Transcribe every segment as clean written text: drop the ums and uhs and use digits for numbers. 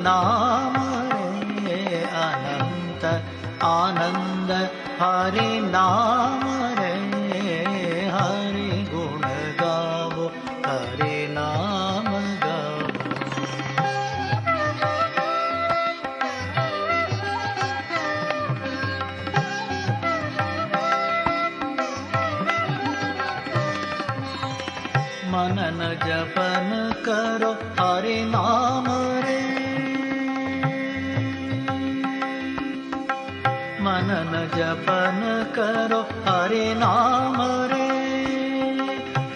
नाम रे अनंत आनंद हरि नाम रे हरि गुण गावो हरि नाम गावो। मनन जपन करो हरि नाम रे मनन जपन करो हरि नाम रे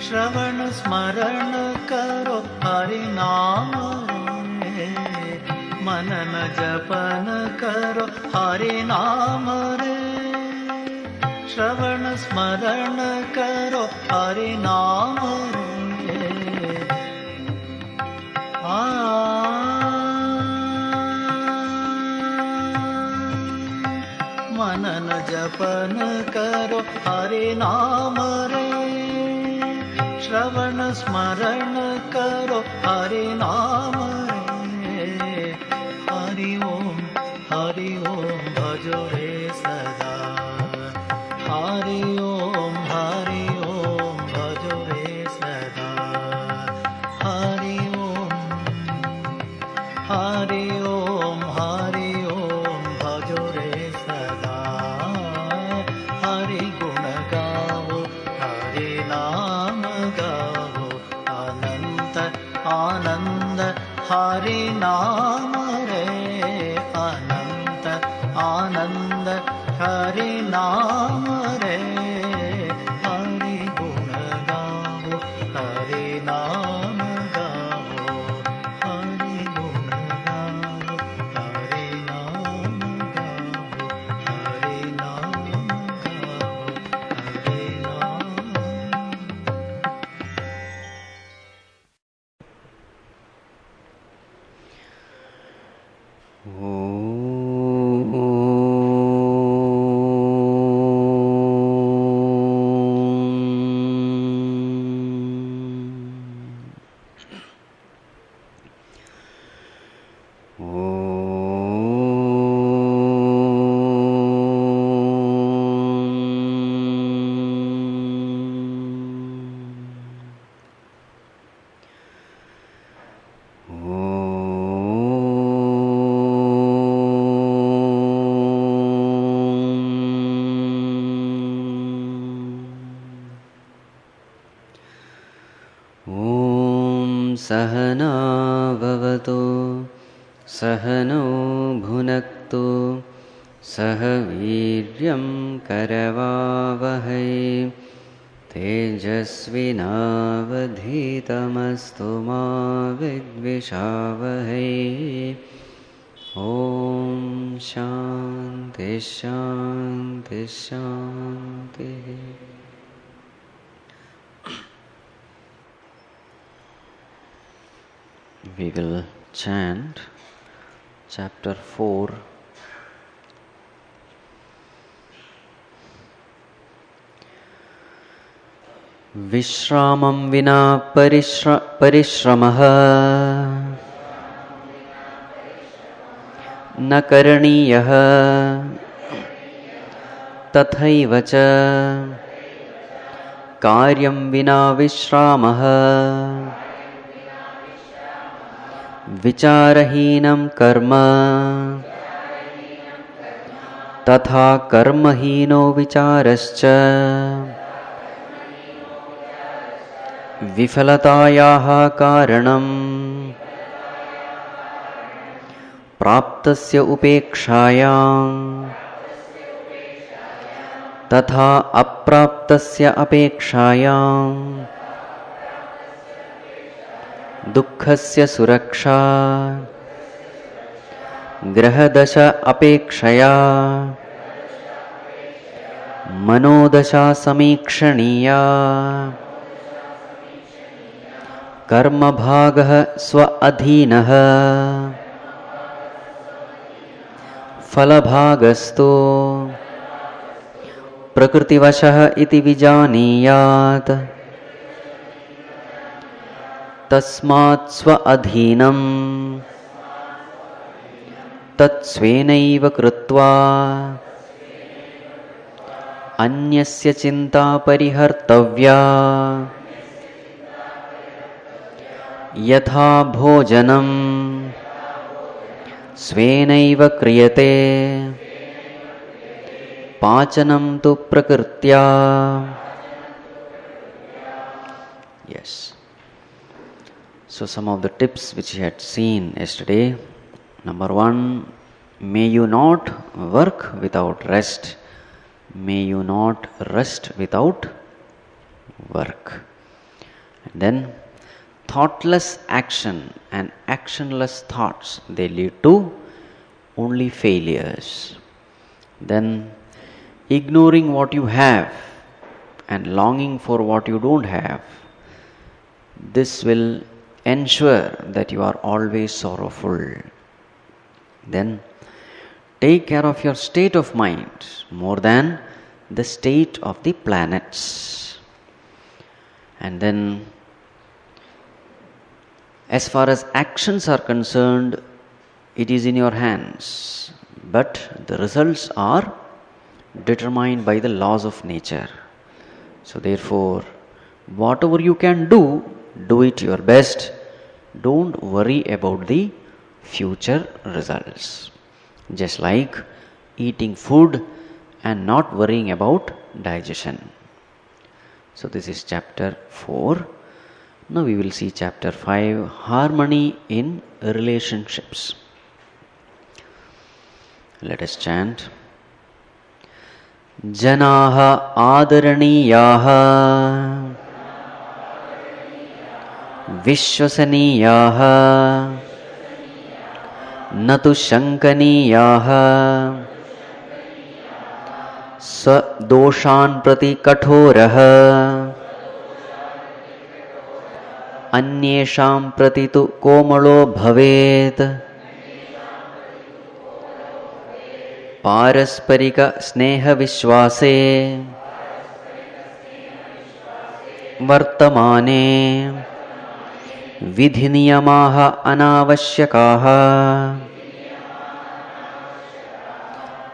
श्रवण स्मरण करो हरि नाम रे मनन जपन करो हरि नाम रे श्रवण स्मरण करो हरि नाम रे मनन जपन करो हरि नाम रे श्रवण स्मरण करो हरि नाम रे हरि ओम भजो रे सदा हरि ओम भजो रे सदा हरि ओम भजो रे सदा हरि गुण गावो हरि नाम गावो अनंत आनंद हरि नाम रे अनंत आनंद हरि नाम रे हरि गुण गावो हरि नाम गावो हरि गुण गावो हरि नाम गावो हरि नाम गावो हरि नाम। सहना भवतु सहनौ भुनक्तु सह वीर्यं करवावहै तेजस्विनावधीतमस्तु मा विद्विषावहै। ॐ शान्ति शान्ति शान्तिः। We will chant chapter 4. विश्रामं विना परिश्रमः न करणीयः तथैव च कार्यं विना विश्रामः विचारहीनं कर्म तथा कर्महीनो विचारश्च विफलतायाः कारणं प्राप्तस्य उपेक्षायां तथा अप्राप्तस्य अपेक्षायां दुःखस्य सुरक्षा ग्रहदश अपेक्षया मनोदशा समीक्षणीया कर्मभागः स्व अधीनः फलभागस्तु प्रकृतिवशः इति विजानीयात्। तस्मात् स्व अधीनं tat svenaiva krutva anyasya chinta parihartavya yatha bhojanam svenaiva kriyate pachanam tu prakritya. Yes. So some of the tips which you had seen yesterday. Number 1, may you not work without rest. May you not rest without work. And then thoughtless action and actionless thoughts, they lead to only failures. Then ignoring what you have and longing for what you don't have, this will ensure that you are always sorrowful. Then take care of your state of mind more than the state of the planets. And then as far as actions are concerned, it is in your hands, but the results are determined by the laws of nature. So therefore, whatever you can do, do it your best. Don't worry about the future results. Just like eating food and not worrying about digestion. So this is chapter 4. Now we will see chapter 5, harmony in relationships. Let us chant. Janaha adaraniyaha Vishwasaniyaha Natu shankaniyaha Sadoshan prati kathoraha Anyesham prati tu komalo bhavet Parasparika sneha vishwase Vartamane Vidhiniyamaha anavashyakaha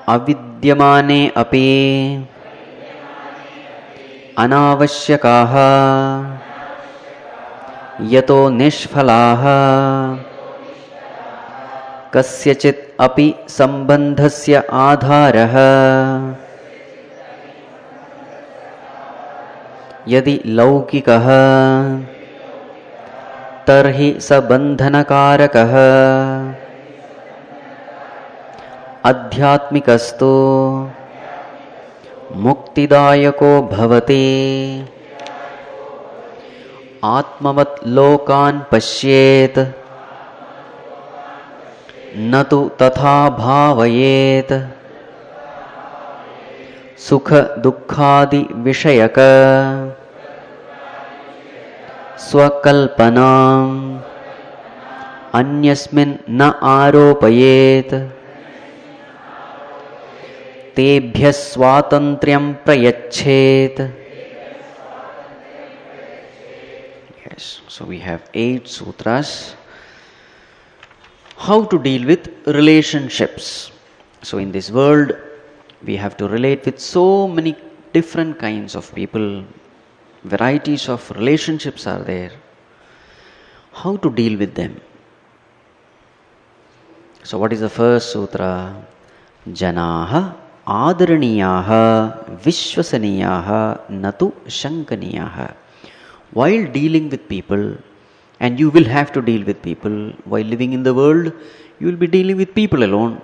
Avidyamane api anavashyakaha Yato nishphalaha Kasyachit api sambandhasya adharaha Yadi laukikaha Tarhi sabandhanakarakah Adhyatmikastu Muktidayako bhavati Atmavat lokan pashyet Natu tatha bhavayet Sukha dukkhadi vishayaka Swakalpanam Anyasmin na aropayet Tebhya swatantriyam prayachet. Yes, so we have 8 sutras. How to deal with relationships. So in this world, we have to relate with so many different kinds of people. Varieties of relationships are there. How to deal with them? So what is the first sutra? Janaha adaraniyaha vishwasaniyaha natu shankaniyaha. While dealing with people, and you will have to deal with people while living in the world, you will be dealing with people alone.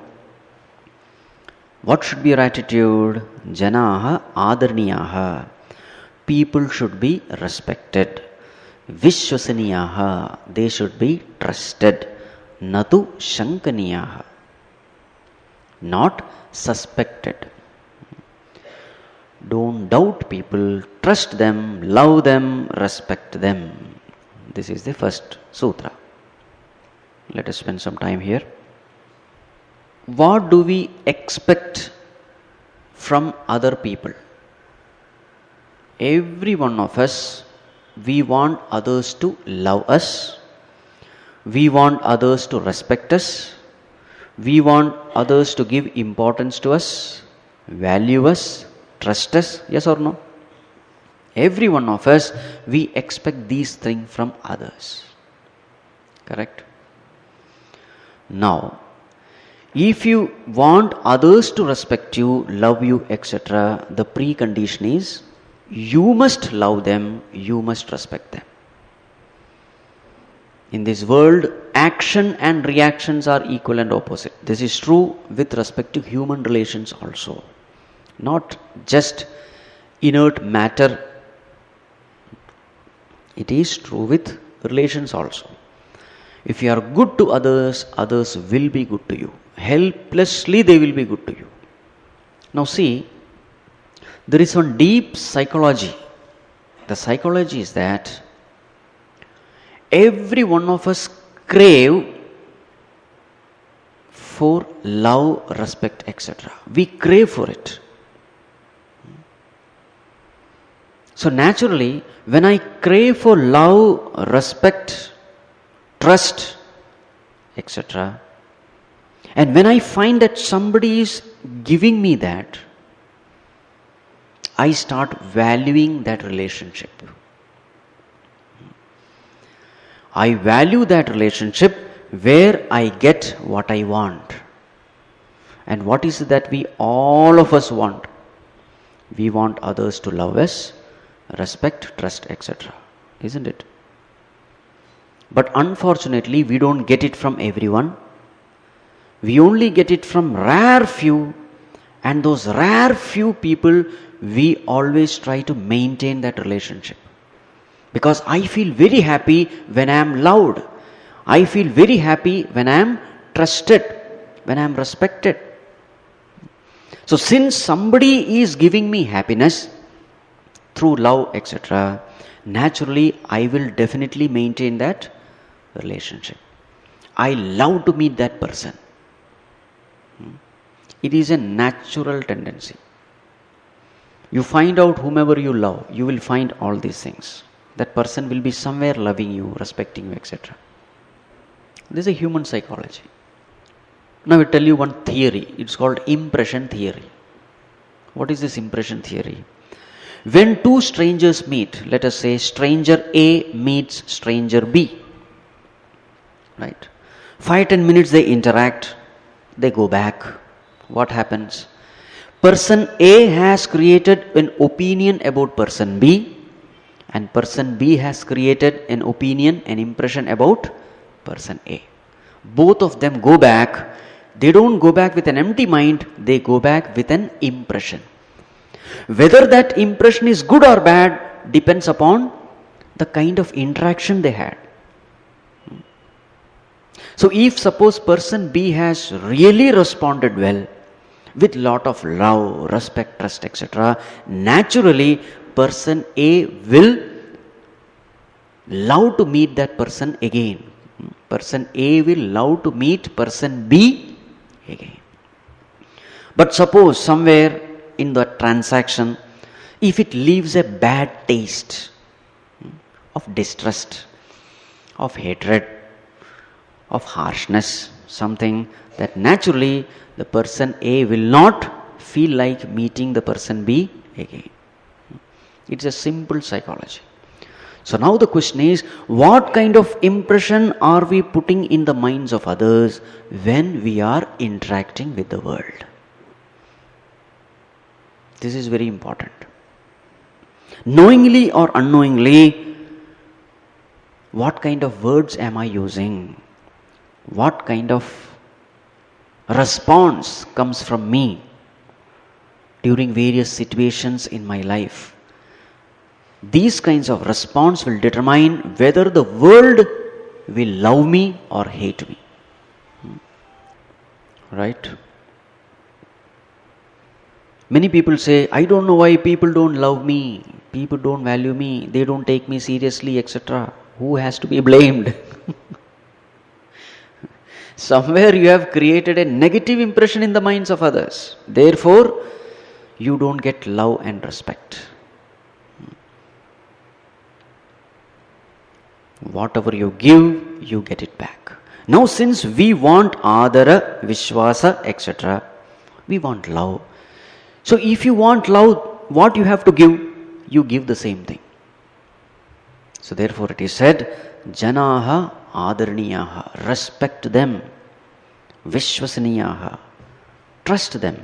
What should be your attitude? Janaha adaraniyaha. People should be respected. Vishwasaniyaha. They should be trusted. Natu shankaniyaha. Not suspected. Don't doubt people. Trust them, love them, respect them. This is the first sutra. Let us spend some time here. What do we expect from other people? Every one of us, we want others to love us. We want others to respect us. We want others to give importance to us, value us, trust us, yes or no? Every one of us, we expect these things from others. Correct? Now, if you want others to respect you, love you, etc., the precondition is you must love them, you must respect them. In this world, action and reactions are equal and opposite. This is true with respect to human relations also. Not just inert matter. It is true with relations also. If you are good to others, others will be good to you. Helplessly they will be good to you. Now see, there is one deep psychology. The psychology is that every one of us crave for love, respect, etc. We crave for it. So naturally, when I crave for love, respect, trust, etc., and when I find that somebody is giving me that, I start valuing that relationship. I value that relationship where I get what I want. And what is it that we all of us want? We want others to love us, respect, trust, etc. Isn't it? But unfortunately, we don't get it from everyone. We only get it from rare few, and those rare few people, we always try to maintain that relationship. Because I feel very happy when I am loved. I feel very happy when I am trusted, when I am respected. So since somebody is giving me happiness through love, etc., naturally I will definitely maintain that relationship. I love to meet that person. It is a natural tendency. You find out whomever you love, you will find all these things. That person will be somewhere loving you, respecting you, etc. This is a human psychology. Now I will tell you one theory. It's called impression theory. What is this impression theory? When two strangers meet, let us say stranger A meets stranger B. Right? 5-10 minutes they interact, they go back. What happens? Person A has created an opinion about person B, and person B has created an opinion, an impression about person A. Both of them go back. They don't go back with an empty mind, they go back with an impression. Whether that impression is good or bad depends upon the kind of interaction they had. So if suppose person B has really responded well, with lot of love, respect, trust, etc., naturally person A will love to meet that person again. Person A will love to meet person B again. But suppose somewhere in the transaction, if it leaves a bad taste of distrust, of hatred, of harshness, something that naturally the person A will not feel like meeting the person B again. It's a simple psychology. So now the question is, what kind of impression are we putting in the minds of others when we are interacting with the world? This is very important. Knowingly or unknowingly, what kind of words am I using? What kind of response comes from me during various situations in my life? These kinds of response will determine whether the world will love me or hate me. Right? Many people say, I don't know why people don't love me, people don't value me, they don't take me seriously, etc. Who has to be blamed? Somewhere you have created a negative impression in the minds of others. Therefore, you don't get love and respect. Whatever you give, you get it back. Now since we want adara, vishwasa, etc., we want love. So if you want love, what you have to give? You give the same thing. So therefore it is said, janaha adarniyaha, respect them. Vishwasaniyaha, trust them.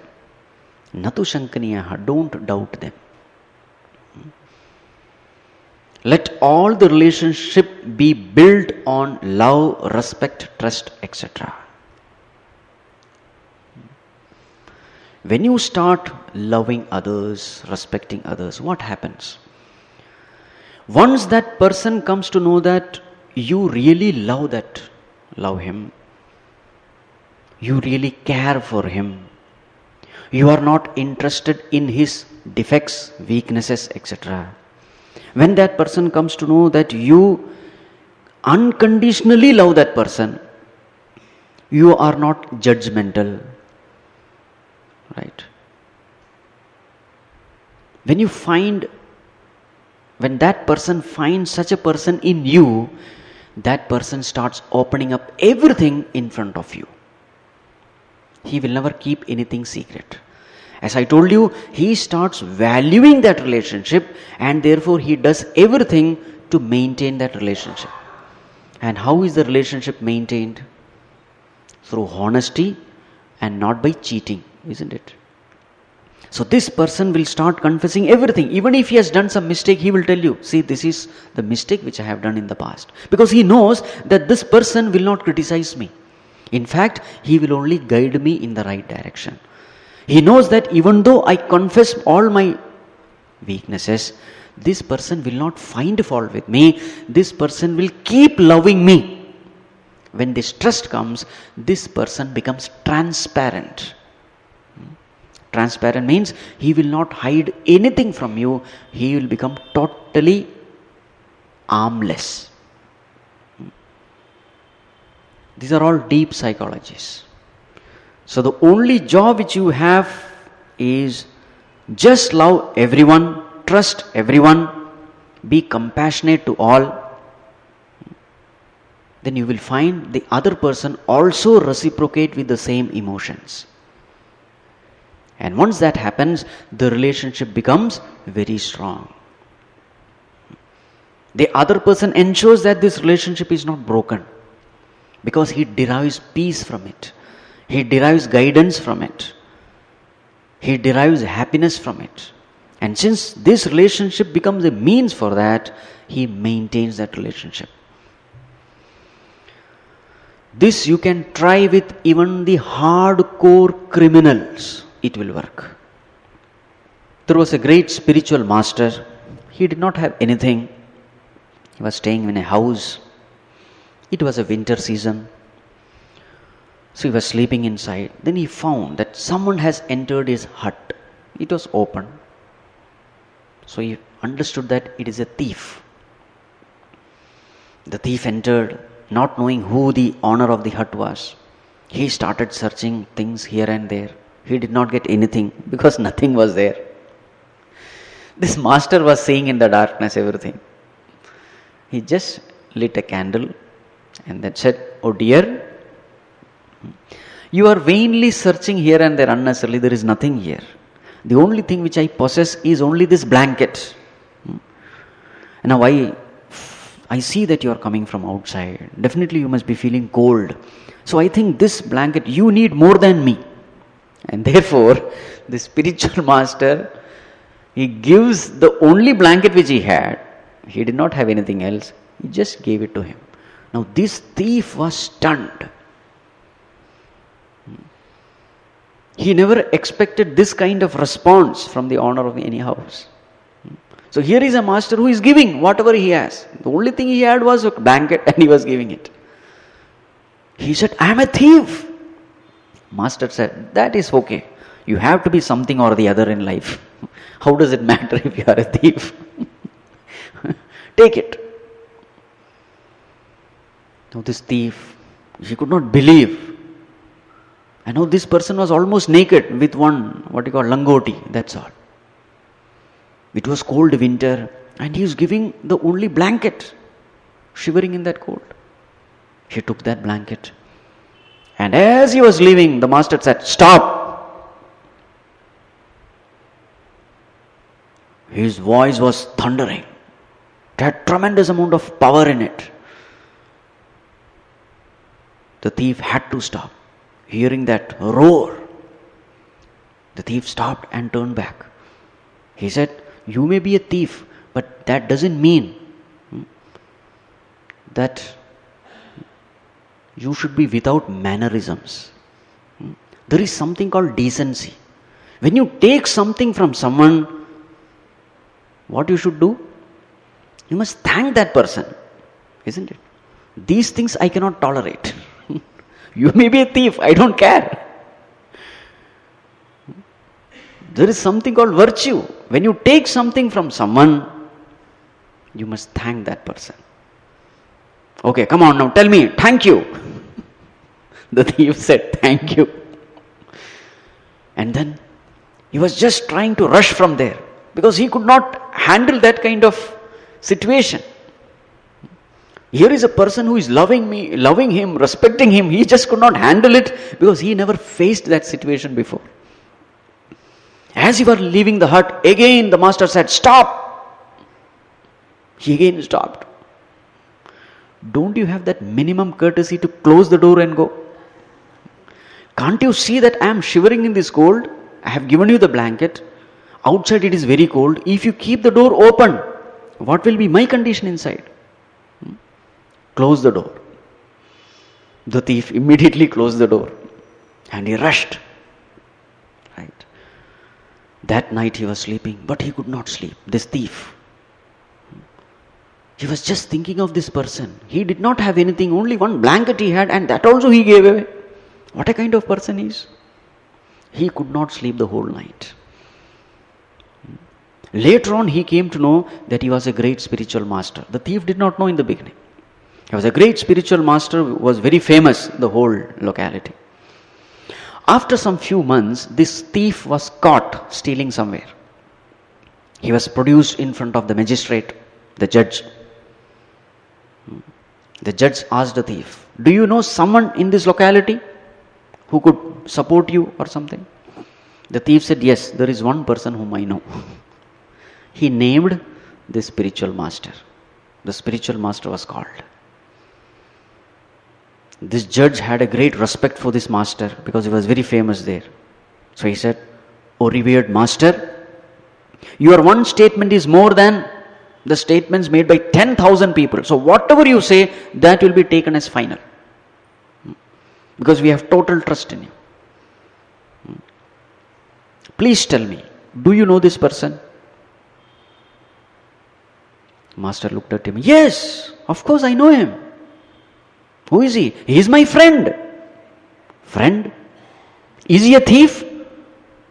Natu shankaniyaha, don't doubt them. Let all the relationship be built on love, respect, trust, etc. When you start loving others, respecting others, what happens? Once that person comes to know that you really love him, you really care for him, you are not interested in his defects, weaknesses, etc. When that person comes to know that you unconditionally love that person, you are not judgmental, right? When that person finds such a person in you, that person starts opening up everything in front of you. He will never keep anything secret. As I told you, he starts valuing that relationship, and therefore he does everything to maintain that relationship. And how is the relationship maintained? Through honesty and not by cheating, isn't it? So this person will start confessing everything. Even if he has done some mistake, he will tell you, see, this is the mistake which I have done in the past. Because he knows that this person will not criticize me. In fact, he will only guide me in the right direction. He knows that even though I confess all my weaknesses, this person will not find fault with me. This person will keep loving me. When this trust comes, this person becomes transparent. Transparent means he will not hide anything from you. He will become totally armless. These are all deep psychologies. So the only job which you have is just love everyone, trust everyone, be compassionate to all. Then you will find the other person also reciprocate with the same emotions. And once that happens, the relationship becomes very strong. The other person ensures that this relationship is not broken, because he derives peace from it. He derives guidance from it. He derives happiness from it. And since this relationship becomes a means for that, he maintains that relationship. This you can try with even the hardcore criminals. It will work. There was a great spiritual master. He did not have anything. He was staying in a house. It was a winter season. So he was sleeping inside. Then he found that someone has entered his hut. It was open. So he understood that it is a thief. The thief entered, not knowing who the owner of the hut was. He started searching things here and there. He did not get anything because nothing was there. This master was seeing in the darkness everything. He just lit a candle and then said, "Oh dear, you are vainly searching here and there unnecessarily. There is nothing here. The only thing which I possess is only this blanket. And now I see that you are coming from outside. Definitely you must be feeling cold. So I think this blanket you need more than me." And therefore, the spiritual master, he gives the only blanket which he had. He did not have anything else. He just gave it to him. Now this thief was stunned. He never expected this kind of response from the owner of any house. So here is a master who is giving whatever he has. The only thing he had was a blanket and he was giving it. He said, "I am a thief." Master said, "That is okay. You have to be something or the other in life. How does it matter if you are a thief? Take it." Now this thief, he could not believe. And now this person was almost naked with one, what you call langoti, that's all. It was cold winter and he is giving the only blanket, shivering in that cold. He took that blanket. And as he was leaving, the master said, "Stop." His voice was thundering. It had tremendous amount of power in it. The thief had to stop. Hearing that roar, the thief stopped and turned back. He said, "You may be a thief, but that doesn't mean that you should be without mannerisms. There is something called decency. When you take something from someone, what you should do? You must thank that person, isn't it? These things I cannot tolerate. You may be a thief, I don't care. There is something called virtue. When you take something from someone, you must thank that person. Okay, come on now, tell me, thank you." The thief said, "Thank you." And then he was just trying to rush from there because he could not handle that kind of situation. Here is a person who is loving me, loving him, respecting him. He just could not handle it because he never faced that situation before. As he was leaving the hut, again the master said, "Stop." He again stopped. Don't you have that minimum courtesy to close the door and go? Can't you see that I am shivering in this cold? I have given you the blanket. Outside it is very cold. If you keep the door open, what will be my condition inside? Close the door. The thief immediately closed the door and he rushed. Right. That night he was sleeping, but he could not sleep. This thief. He was just thinking of this person. He did not have anything, only one blanket he had, and that also he gave away. What a kind of person he is. He could not sleep the whole night. Later on he came to know that he was a great spiritual master. The thief did not know in the beginning. He was a great spiritual master, was very famous in the whole locality. After some few months, this thief was caught stealing somewhere. He was produced in front of the magistrate, the judge. The judge asked the thief, "Do you know someone in this locality who could support you or something?" The thief said, "Yes, there is one person whom I know." He named the spiritual master. The spiritual master was called. This judge had a great respect for this master because he was very famous there. So he said, "O revered master, your one statement is more than the statements made by 10,000 people. So whatever you say, that will be taken as final. Because we have total trust in you. Please tell me, do you know this person?" Master looked at him. "Yes, of course I know him." "Who is he?" "He is my friend." "Friend? Is he a thief?"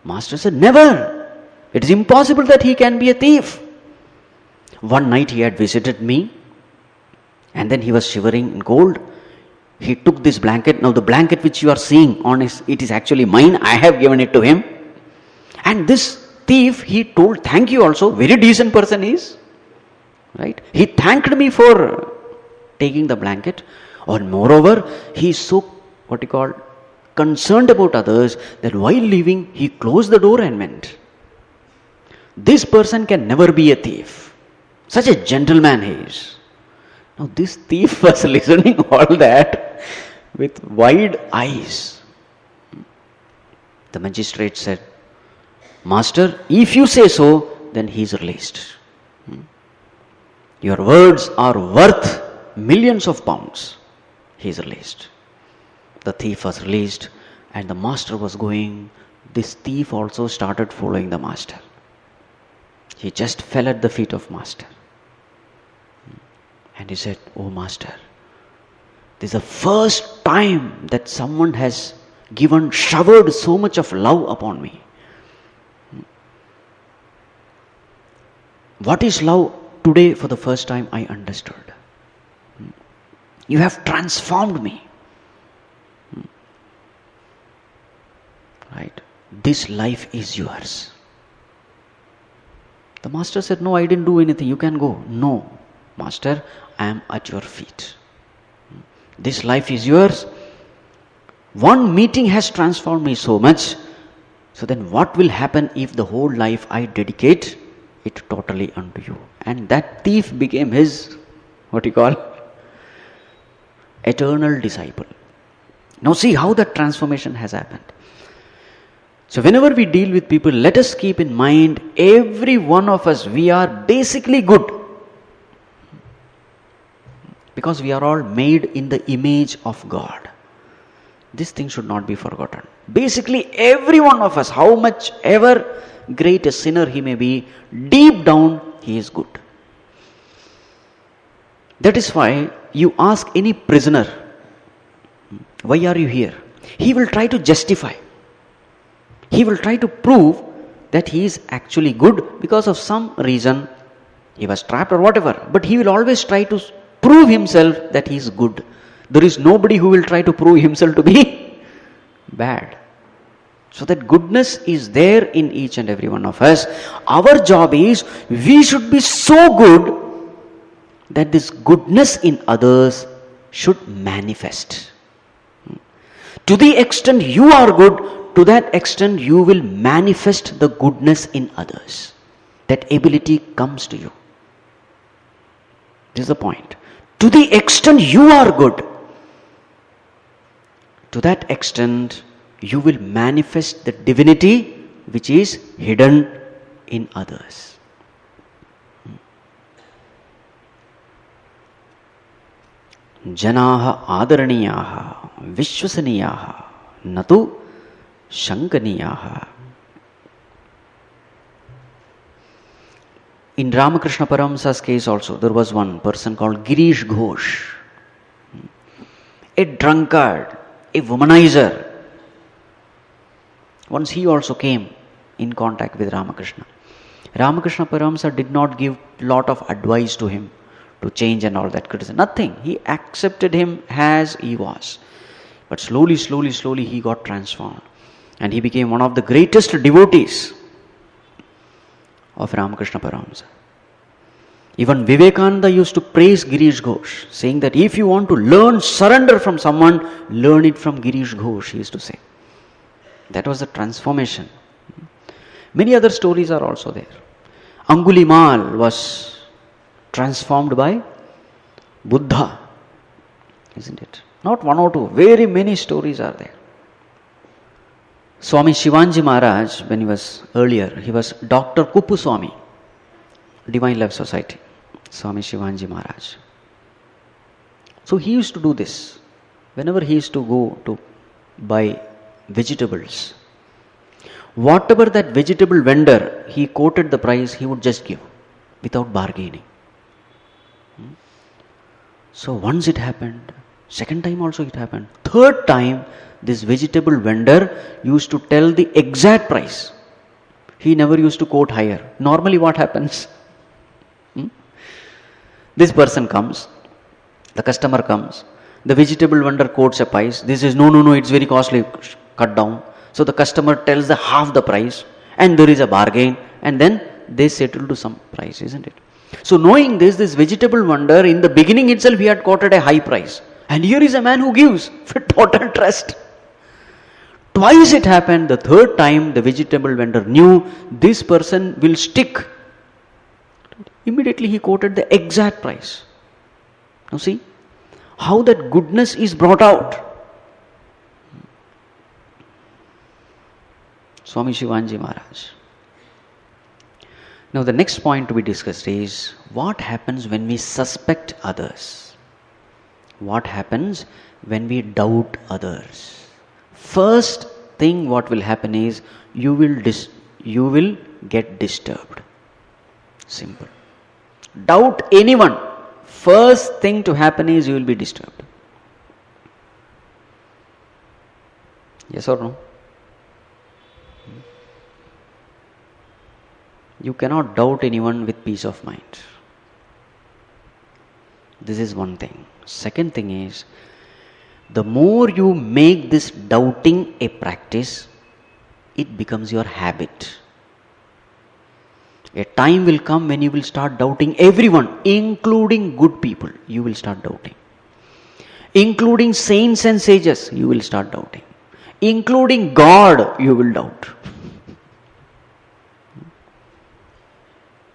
Master said, "Never. It is impossible that he can be a thief. One night he had visited me and then he was shivering in cold. He took this blanket. Now the blanket which you are seeing on it is actually mine. I have given it to him. And this thief, he told thank you also. Very decent person he is. Right? He thanked me for taking the blanket. And moreover, he is so, concerned about others that while leaving, he closed the door and went. This person can never be a thief. Such a gentleman he is. Now this thief was listening all that with wide eyes. The magistrate said, "Master, if you say so, then he is released. Your words are worth millions of pounds." He is released. The thief was released and the master was going. This thief also started following the master. He just fell at the feet of master. And he said, "Oh master, this is the first time that someone has showered so much of love upon me. What is love? Today for the first time I understood. You have transformed me. Right? This life is yours." The master said, "No, I didn't do anything. You can go." "No, master, I am at your feet. This life is yours. One meeting has transformed me so much. So then what will happen if the whole life I dedicate it totally unto you? And that thief became his, eternal disciple. Now see how that transformation has happened. So whenever we deal with people, let us keep in mind, every one of us, we are basically good. Because we are all made in the image of God. This thing should not be forgotten. Basically, every one of us, how much ever great a sinner he may be, deep down he is good. That is why you ask any prisoner, why are you here? He will try to justify. He will try to prove that he is actually good because of some reason. He was trapped or whatever. But he will always try to prove himself that he is good. There is nobody who will try to prove himself to be bad. So that goodness is there in each and every one of us. Our job is, we should be so good that this goodness in others should manifest. To the extent you are good, to that extent you will manifest the goodness in others. That ability comes to you. This is the point. To the extent you are good, to that extent you will manifest the divinity which is hidden in others. Janaha adaraniyaha vishwasaniyaha natu shankaniyaha. In Ramakrishna Paramahamsa's case also, there was one person called Girish Ghosh, a drunkard, a womanizer. Once he also came in contact with Ramakrishna. Ramakrishna Paramahamsa did not give lot of advice to him to change and all that criticism. Nothing. He accepted him as he was. But slowly he got transformed. And he became one of the greatest devotees of Ramakrishna Paramahamsa. Even Vivekananda used to praise Girish Ghosh, saying that if you want to learn surrender from someone, learn it from Girish Ghosh, he used to say. That was the transformation. Many other stories are also there. Angulimal was transformed by Buddha, isn't it? Not one or two, very many stories are there. Swami Shivanji Maharaj, when he was earlier, he was Dr. Kuppu Swami, Divine Love Society, Swami Shivanji Maharaj. So he used to do this. Whenever he used to go to buy vegetables, whatever that vegetable vendor, he quoted the price, he would just give without bargaining. So once it happened, second time also it happened, third time this vegetable vendor used to tell the exact price. He never used to quote higher. Normally what happens? This person comes, the customer comes, the vegetable vendor quotes a price. This is no, it's very costly, cut down. So the customer tells the half the price and there is a bargain and then they settle to some price, isn't it? So knowing this vegetable vendor, in the beginning itself he had quoted a high price. And here is a man who gives with total trust. Twice it happened. The third time the vegetable vendor knew this person will stick. Immediately he quoted the exact price. Now see how that goodness is brought out. Swami Shivanji Maharaj. Now the next point to be discussed is what happens when we suspect others. What happens when we doubt others? First thing what will happen is you will get disturbed. Simple. Doubt anyone. First thing to happen is you will be disturbed. Yes or no? You cannot doubt anyone with peace of mind. This is one thing. Second thing is, the more you make this doubting a practice, it becomes your habit. A time will come when you will start doubting everyone, including good people. You will start doubting. Including saints and sages, you will start doubting. Including God, you will doubt.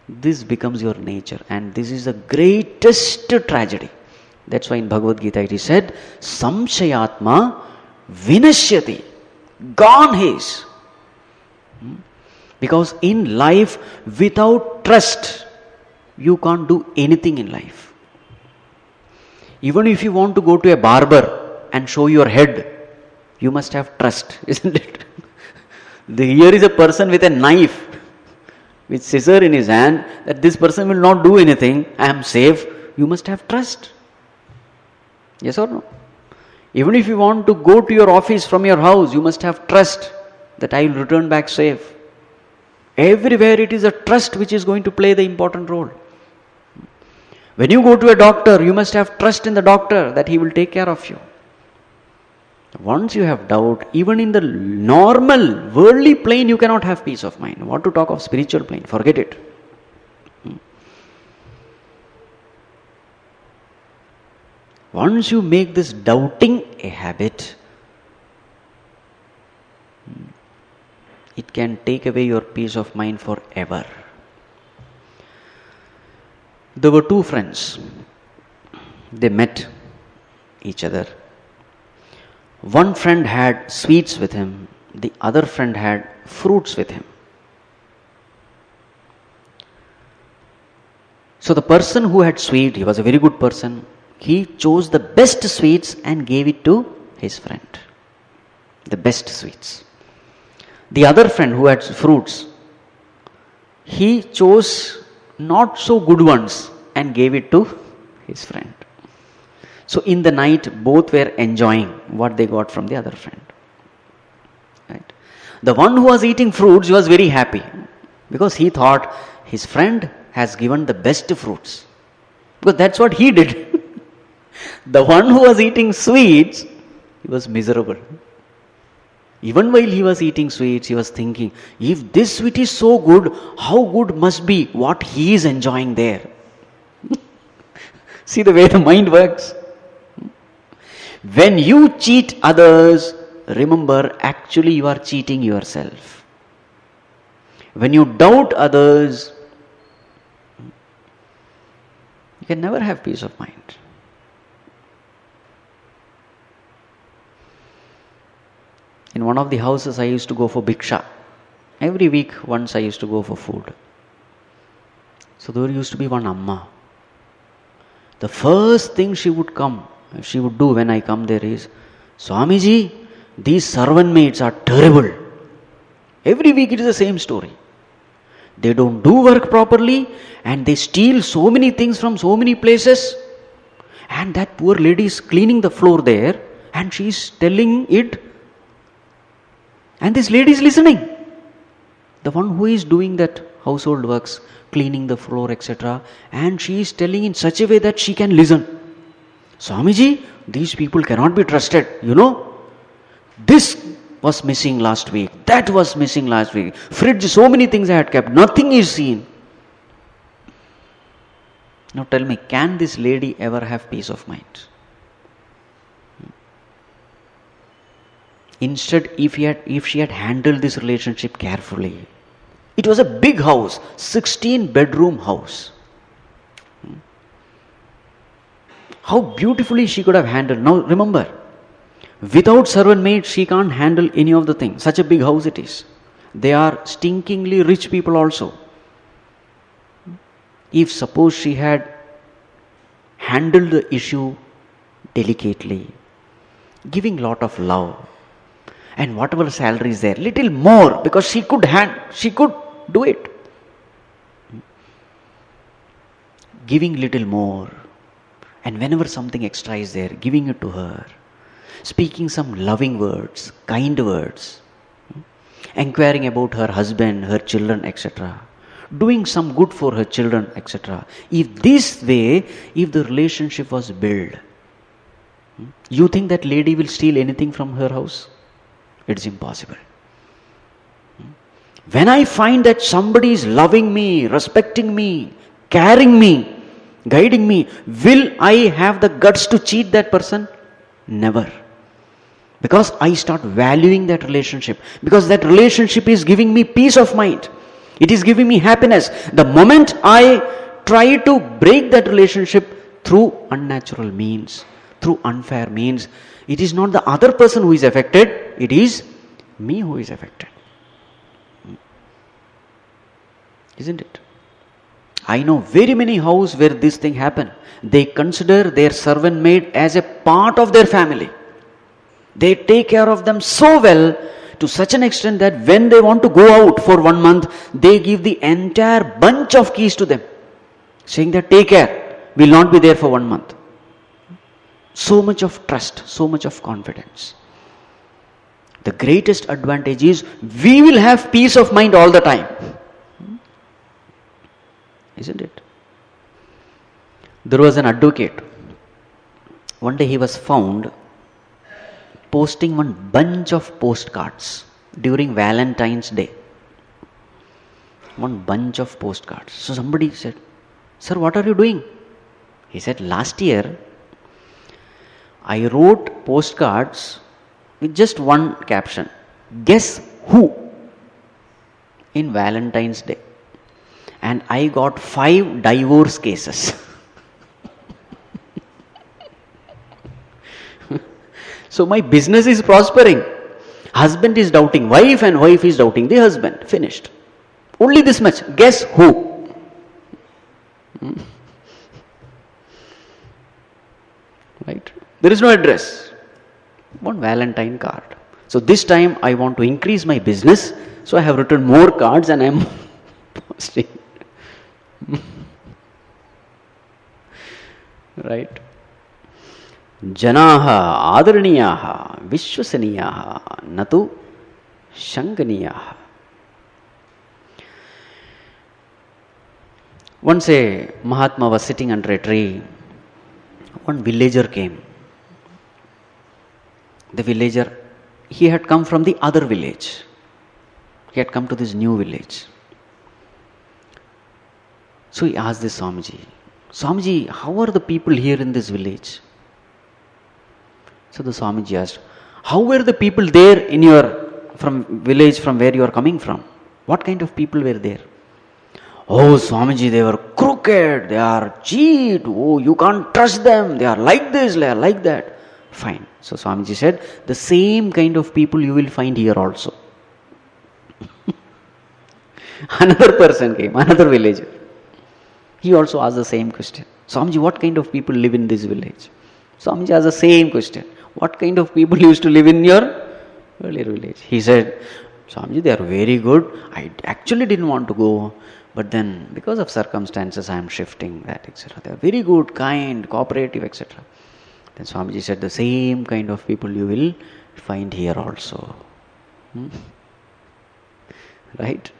This becomes your nature, and this is the greatest tragedy. That's why in Bhagavad Gita it is said, Samshayatma vinashyati. Gone he is. Because in life, without trust, you can't do anything in life. Even if you want to go to a barber and show your head, you must have trust, isn't it? Here is a person with a knife, with scissor in his hand, that this person will not do anything, I am safe. You must have trust. Yes or no? Even if you want to go to your office from your house, you must have trust that I will return back safe. Everywhere it is a trust which is going to play the important role. When you go to a doctor, you must have trust in the doctor that he will take care of you. Once you have doubt, even in the normal worldly plane, you cannot have peace of mind. What to talk of spiritual plane? Forget it. Once you make this doubting a habit, it can take away your peace of mind forever. There were two friends. They met each other. One friend had sweets with him, the other friend had fruits with him. So the person who had sweet, he was a very good person, he chose the best sweets and gave it to his friend. The best sweets. The other friend who had fruits, he chose not so good ones and gave it to his friend. So in the night, both were enjoying what they got from the other friend. Right? The one who was eating fruits was very happy because he thought his friend has given the best fruits. Because that's what he did. The one who was eating sweets, he was miserable. Even while he was eating sweets, he was thinking, if this sweet is so good, how good must be what he is enjoying there? See the way the mind works. When you cheat others, remember, actually you are cheating yourself. When you doubt others, you can never have peace of mind. In one of the houses, I used to go for bhiksha. Every week, once I used to go for food. So there used to be one amma. The first thing she would do when I come there is, Swamiji, these servant maids are terrible. Every week it is the same story. They don't do work properly and they steal so many things from so many places. And that poor lady is cleaning the floor there and she is telling it. And this lady is listening. The one who is doing that household works, cleaning the floor, etc. And she is telling in such a way that she can listen. Swamiji, these people cannot be trusted. You know, this was missing last week. That was missing last week. Fridge, so many things I had kept. Nothing is seen. Now tell me, can this lady ever have peace of mind? Instead, if she had handled this relationship carefully, it was a big house, 16-bedroom house. How beautifully she could have handled. Now remember, without servant maid, she can't handle any of the things. Such a big house it is. They are stinkingly rich people also. If suppose she had handled the issue delicately, giving lot of love, and whatever salary is there, little more, because she could do it. Giving little more. And whenever something extra is there, giving it to her. Speaking some loving words, kind words. Inquiring about her husband, her children, etc. Doing some good for her children, etc. If this way, if the relationship was built, you think that lady will steal anything from her house? It's impossible. When I find that somebody is loving me, respecting me, caring me, guiding me, will I have the guts to cheat that person? Never. Because I start valuing that relationship. Because that relationship is giving me peace of mind. It is giving me happiness. The moment I try to break that relationship through unnatural means, through unfair means, it is not the other person who is affected, it is me who is affected. Isn't it? I know very many houses where this thing happen. They consider their servant maid as a part of their family. They take care of them so well, to such an extent that when they want to go out for 1 month, they give the entire bunch of keys to them, saying that take care, we will not be there for 1 month. So much of trust, so much of confidence. The greatest advantage is we will have peace of mind all the time. Isn't it? There was an advocate. One day he was found posting one bunch of postcards during Valentine's Day. One bunch of postcards. So somebody said, "Sir, what are you doing?" He said, "Last year I wrote postcards with just one caption. Guess who? In Valentine's Day. And I got 5 divorce cases." So my business is prospering. Husband is doubting wife and wife is doubting the husband. Finished. Only this much. Guess who? Right? There is no address. One Valentine card. So this time I want to increase my business. So I have written more cards and I am posting. Right? Janaha adaraniyaha vishwasaniyaha natu shankaniyaha. Once a Mahatma was sitting under a tree. One villager came. The villager, he had come from the other village. He had come to this new village. So he asked this Swamiji, "Swamiji, how are the people here in this village?" So the Swamiji asked, "How were the people there in your village from where you are coming from? What kind of people were there?" "Oh Swamiji, they were crooked, they are cheat, oh you can't trust them, they are like this, they are like that." Fine. So Swamiji said, the same kind of people you will find here also. Another person came, another villager. He also asked the same question. "Swamiji, what kind of people live in this village?" Swamiji asked the same question. "What kind of people used to live in your earlier village?" He said, "Swamiji, they are very good. I actually didn't want to go. But then because of circumstances I am shifting that, etc. They are very good, kind, cooperative, etc." Then Swamiji said, the same kind of people you will find here also. Right?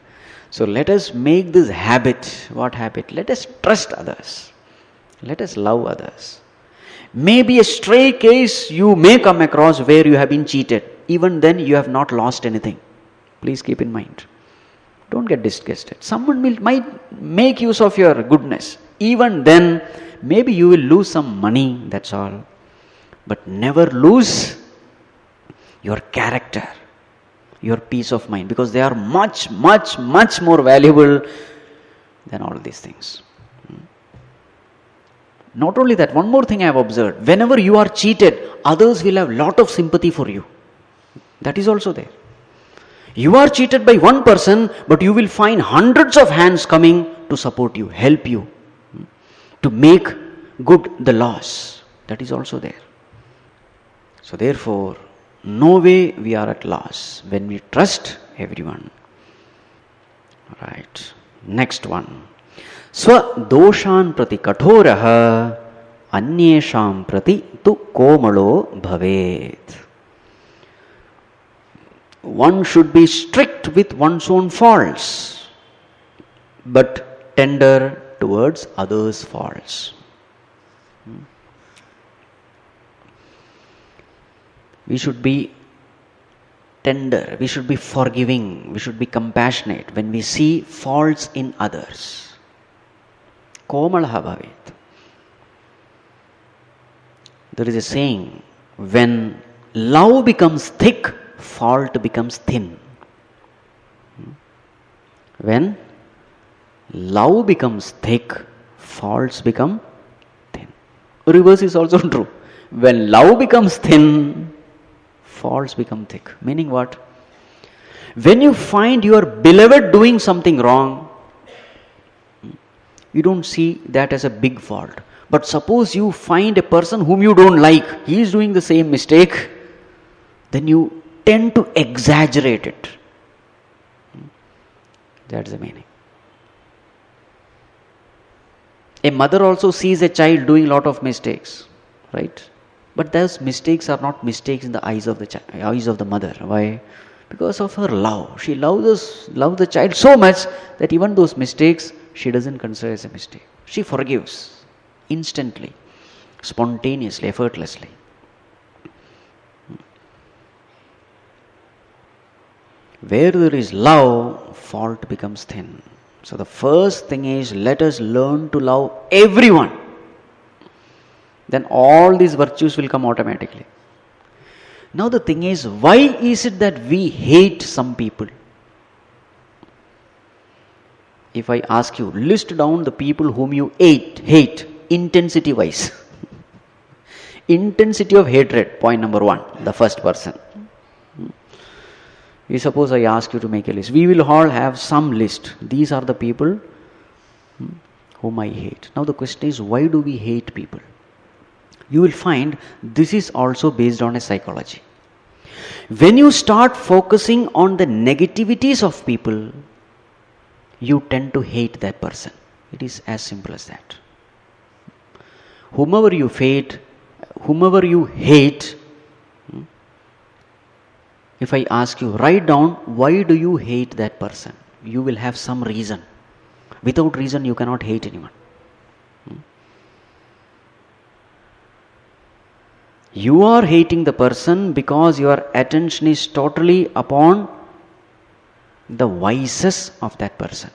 So let us make this habit. What habit? Let us trust others. Let us love others. Maybe a stray case you may come across where you have been cheated. Even then you have not lost anything. Please keep in mind. Don't get disgusted. Someone might make use of your goodness. Even then, maybe you will lose some money, that's all. But never lose your character, your peace of mind, because they are much, much, much more valuable than all these things. Not only that, one more thing I have observed. Whenever you are cheated, others will have lot of sympathy for you. That is also there. You are cheated by one person, but you will find hundreds of hands coming to support you, help you, to make good the loss. That is also there. So therefore, no way we are at loss when we trust everyone. Right. Next one. Swadoshan prati kathoraha anyesham prati tu komalo bhavet. One should be strict with one's own faults, but tender towards others' faults. We should be tender, we should be forgiving, we should be compassionate when we see faults in others. Komalaha bhavet. There is a saying, When love becomes thick, fault becomes thin. When love becomes thick, faults become thin. Reverse is also true. When love becomes thin, faults become thick. Meaning what? When you find your beloved doing something wrong, you don't see that as a big fault. But suppose you find a person whom you don't like, he is doing the same mistake, then you tend to exaggerate it. That's the meaning. A mother also sees a child doing a lot of mistakes, right? But those mistakes are not mistakes in the eyes of the mother. Why? Because of her love. She loves the child so much that even those mistakes she doesn't consider as a mistake. She forgives instantly, spontaneously, effortlessly. Where there is love, fault becomes thin. So the first thing is, let us learn to love everyone. Then all these virtues will come automatically. Now the thing is, why is it that we hate some people? If I ask you, list down the people whom you hate, intensity wise. Intensity of hatred, point number 1, the first person. Suppose I ask you to make a list. We will all have some list. These are the people whom I hate. Now the question is, why do we hate people? You will find this is also based on a psychology. When you start focusing on the negativities of people, you tend to hate that person. It is as simple as that. Whomever you hate, if I ask you, write down why do you hate that person, you will have some reason. Without reason, you cannot hate anyone. You are hating the person because your attention is totally upon the vices of that person.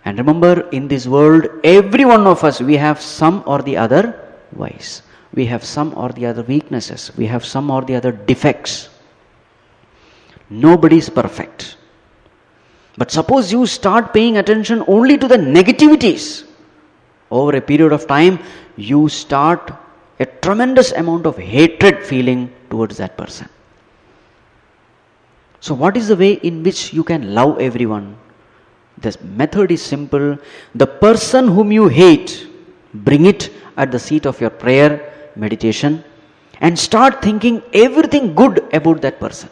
And remember, in this world, every one of us, we have some or the other vice. We have some or the other weaknesses. We have some or the other defects. Nobody is perfect. But suppose you start paying attention only to the negativities. Over a period of time, you start a tremendous amount of hatred feeling towards that person. So what is the way in which you can love everyone? The method is simple. The person whom you hate, bring it at the seat of your prayer, meditation, and start thinking everything good about that person.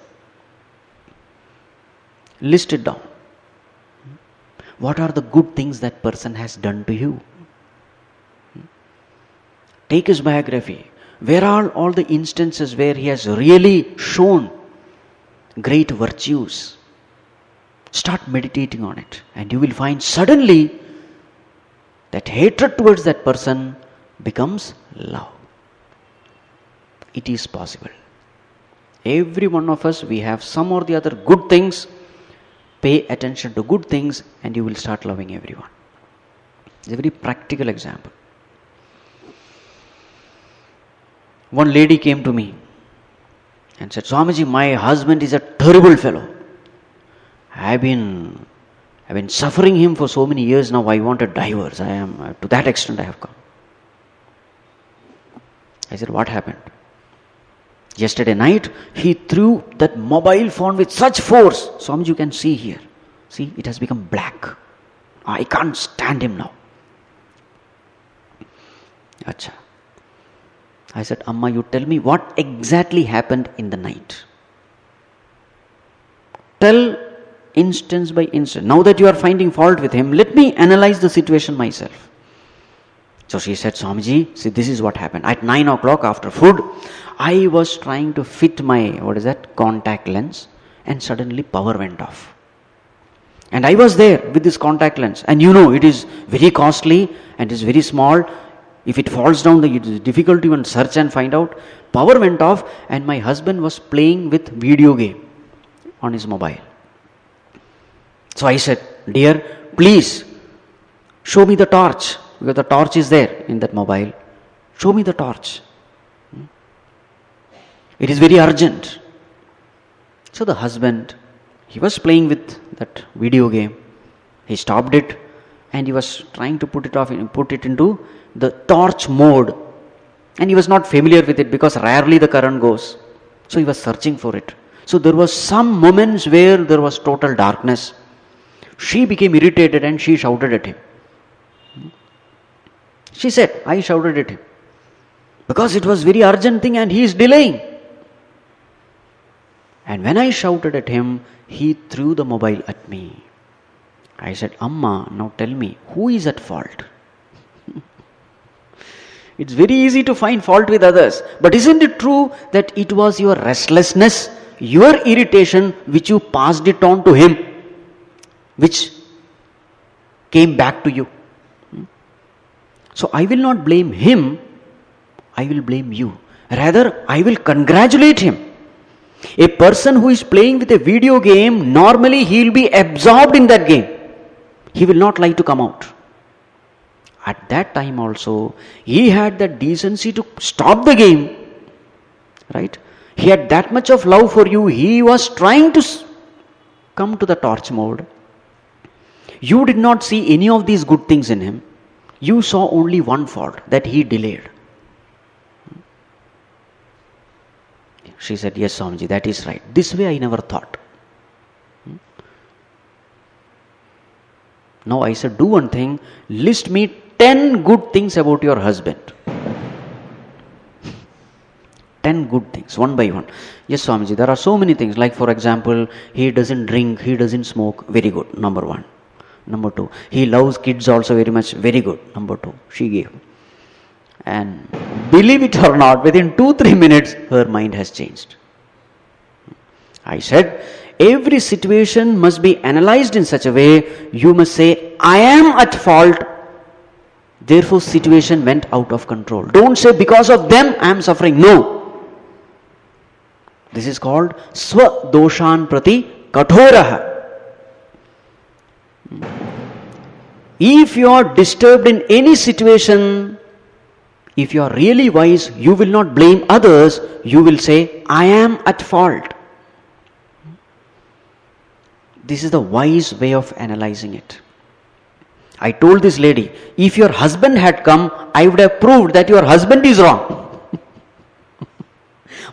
List it down. What are the good things that person has done to you? Take his biography. Where are all the instances where he has really shown great virtues? Start meditating on it, and you will find suddenly that hatred towards that person becomes love. It is possible. Every one of us, we have some or the other good things. Pay attention to good things and you will start loving everyone. It's a very practical example. One lady came to me and said, Swamiji, my husband is a terrible fellow. I've been suffering him for so many years now. I want a divorce. To that extent I have come. I said, what happened? Yesterday night, he threw that mobile phone with such force. Swamiji, you can see here. See, it has become black. I can't stand him now. Acha. I said, Amma, you tell me what exactly happened in the night. Tell instance by instance. Now that you are finding fault with him, let me analyze the situation myself. So she said, Swamiji, see, this is what happened. At 9 o'clock after food, I was trying to fit my, contact lens, and suddenly power went off. And I was there with this contact lens. And it is very costly and is very small. If it falls down, it is difficult to even search and find out. Power went off and my husband was playing with video game on his mobile. So I said, dear, please show me the torch. Because the torch is there in that mobile. Show me the torch. It is very urgent. So the husband, he was playing with that video game. He stopped it and he was trying to put it into the torch mode. And he was not familiar with it because rarely the current goes. So he was searching for it. So there was some moments where there was total darkness. She became irritated and she shouted at him. She said, I shouted at him. Because it was very urgent thing and he is delaying. And when I shouted at him, he threw the mobile at me. I said, Amma, now tell me, who is at fault? It's very easy to find fault with others. But isn't it true that it was your restlessness, your irritation, which you passed it on to him, which came back to you? So I will not blame him, I will blame you. Rather, I will congratulate him. A person who is playing with a video game, normally he will be absorbed in that game. He will not like to come out. At that time also, he had the decency to stop the game. Right? He had that much of love for you. He was trying to come to the torch mode. You did not see any of these good things in him. You saw only one fault, that he delayed. She said, yes, Swamiji, that is right. This way I never thought. Now I said, do one thing, list me 10 good things about your husband. 10 good things, one by one. Yes, Swamiji, there are so many things. Like for example, he doesn't drink, he doesn't smoke. Very good, number 1. Number 2, he loves kids also very much. Very good, number 2, she gave. And believe it or not, within 2-3 minutes, her mind has changed. I said, every situation must be analyzed in such a way, you must say, I am at fault, therefore situation went out of control. Don't say, because of them I am suffering. No. This is called Swa Doshan Prati Kathoraha. If you are disturbed in any situation, if you are really wise, you will not blame others, you will say, I am at fault. This is the wise way of analyzing it. I told this lady, if your husband had come, I would have proved that your husband is wrong.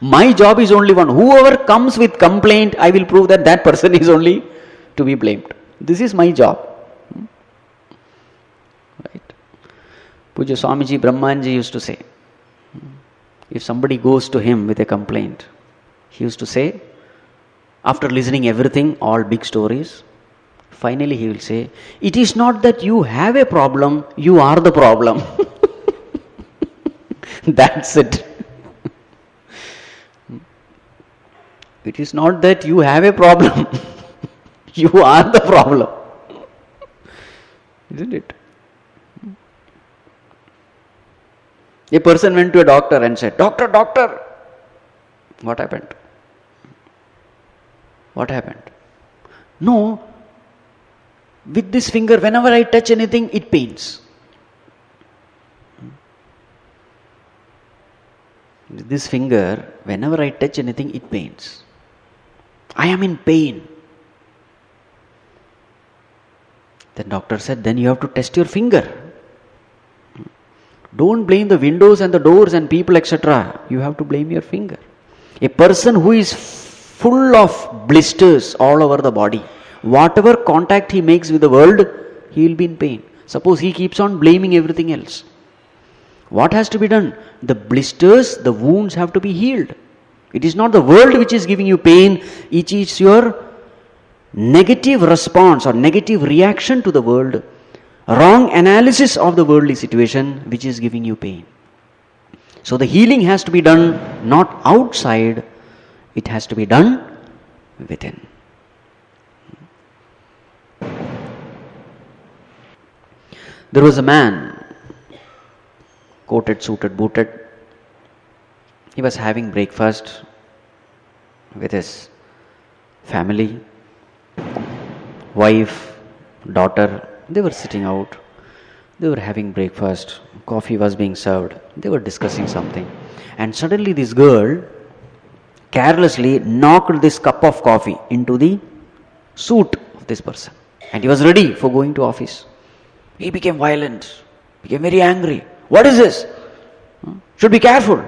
My job is only one. Whoever comes with complaint, I will prove that that person is only to be blamed. This is my job. Right? Puja Swamiji Brahmanji used to say, if somebody goes to him with a complaint, he used to say, after listening everything, all big stories, finally he will say, it is not that you have a problem, you are the problem. That's it. It is not that you have a problem, you are the problem. Isn't it? A person went to a doctor and said, Doctor, doctor, what happened? What happened? No, with this finger, whenever I touch anything, it pains. With this finger, whenever I touch anything, it pains. I am in pain. The doctor said, then you have to test your finger. Don't blame the windows and the doors and people, etc. You have to blame your finger. A person who is full of blisters all over the body, whatever contact he makes with the world, he will be in pain. Suppose he keeps on blaming everything else. What has to be done? The blisters, the wounds have to be healed. It is not the world which is giving you pain, it is your negative response or negative reaction to the world, wrong analysis of the worldly situation which is giving you pain. So the healing has to be done not outside, it has to be done within. There was a man, coated, suited, booted. He was having breakfast with his family, wife, daughter. They were sitting out. They were having breakfast. Coffee was being served. They were discussing something. And suddenly this girl carelessly knocked this cup of coffee into the suit of this person. And he was ready for going to office. He became violent, became very angry. What is this? Should be careful,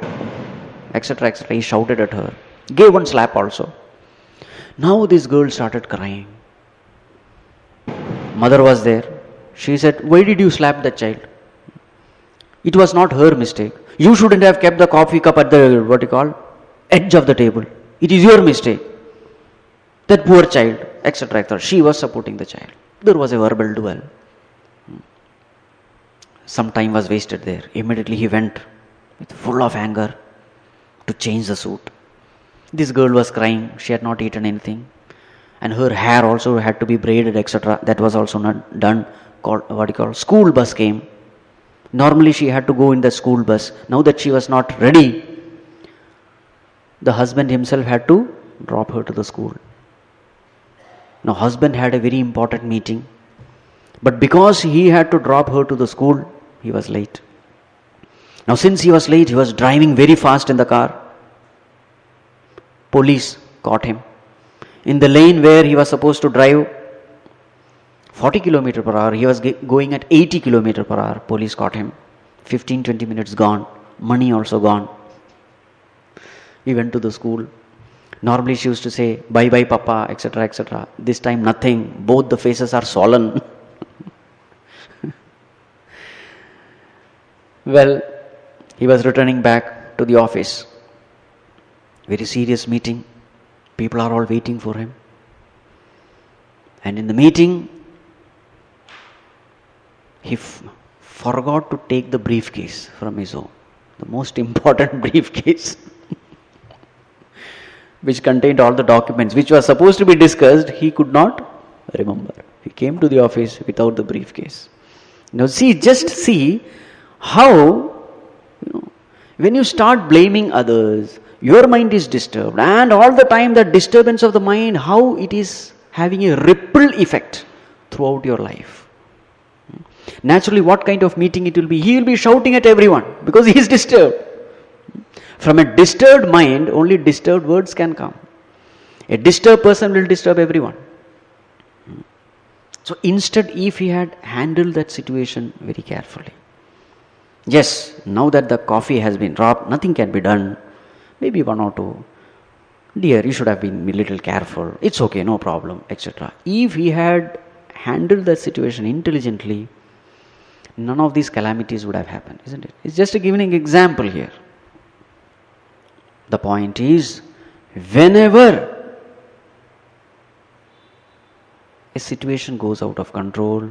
etc., etc. He shouted at her, gave one slap also. Now this girl started crying. Mother was there. She said, why did you slap that child? It was not her mistake. You shouldn't have kept the coffee cup at the, edge of the table. It is your mistake. That poor child, etc., etc. She was supporting the child. There was a verbal duel. Some time was wasted there. Immediately he went with full of anger to change the suit. This girl was crying. She had not eaten anything. And her hair also had to be braided, etc. That was also not done. School bus came. Normally she had to go in the school bus. Now that she was not ready, the husband himself had to drop her to the school. Now husband had a very important meeting. But because he had to drop her to the school, he was late. Now since he was late, he was driving very fast in the car. Police caught him. In the lane where he was supposed to drive 40 km per hour, he was going at 80 km per hour. Police caught him. 15-20 minutes gone. Money also gone. He went to the school. Normally she used to say, bye bye papa, etc., etc. This time nothing. Both the faces are swollen. Well, he was returning back to the office. Very serious meeting. People are all waiting for him. And in the meeting, he forgot to take the briefcase from his home. The most important briefcase, which contained all the documents which were supposed to be discussed, he could not remember. He came to the office without the briefcase. Now just see how, when you start blaming others, your mind is disturbed, and all the time that disturbance of the mind, how it is having a ripple effect throughout your life. Naturally, what kind of meeting it will be? He will be shouting at everyone because he is disturbed. From a disturbed mind, only disturbed words can come. A disturbed person will disturb everyone. So instead, if he had handled that situation very carefully, yes, now that the coffee has been dropped, nothing can be done. Maybe one or two. Dear, you should have been a little careful. It's okay, no problem, etc. If he had handled that situation intelligently, none of these calamities would have happened, isn't it? It's just a giving example here. The point is, whenever a situation goes out of control,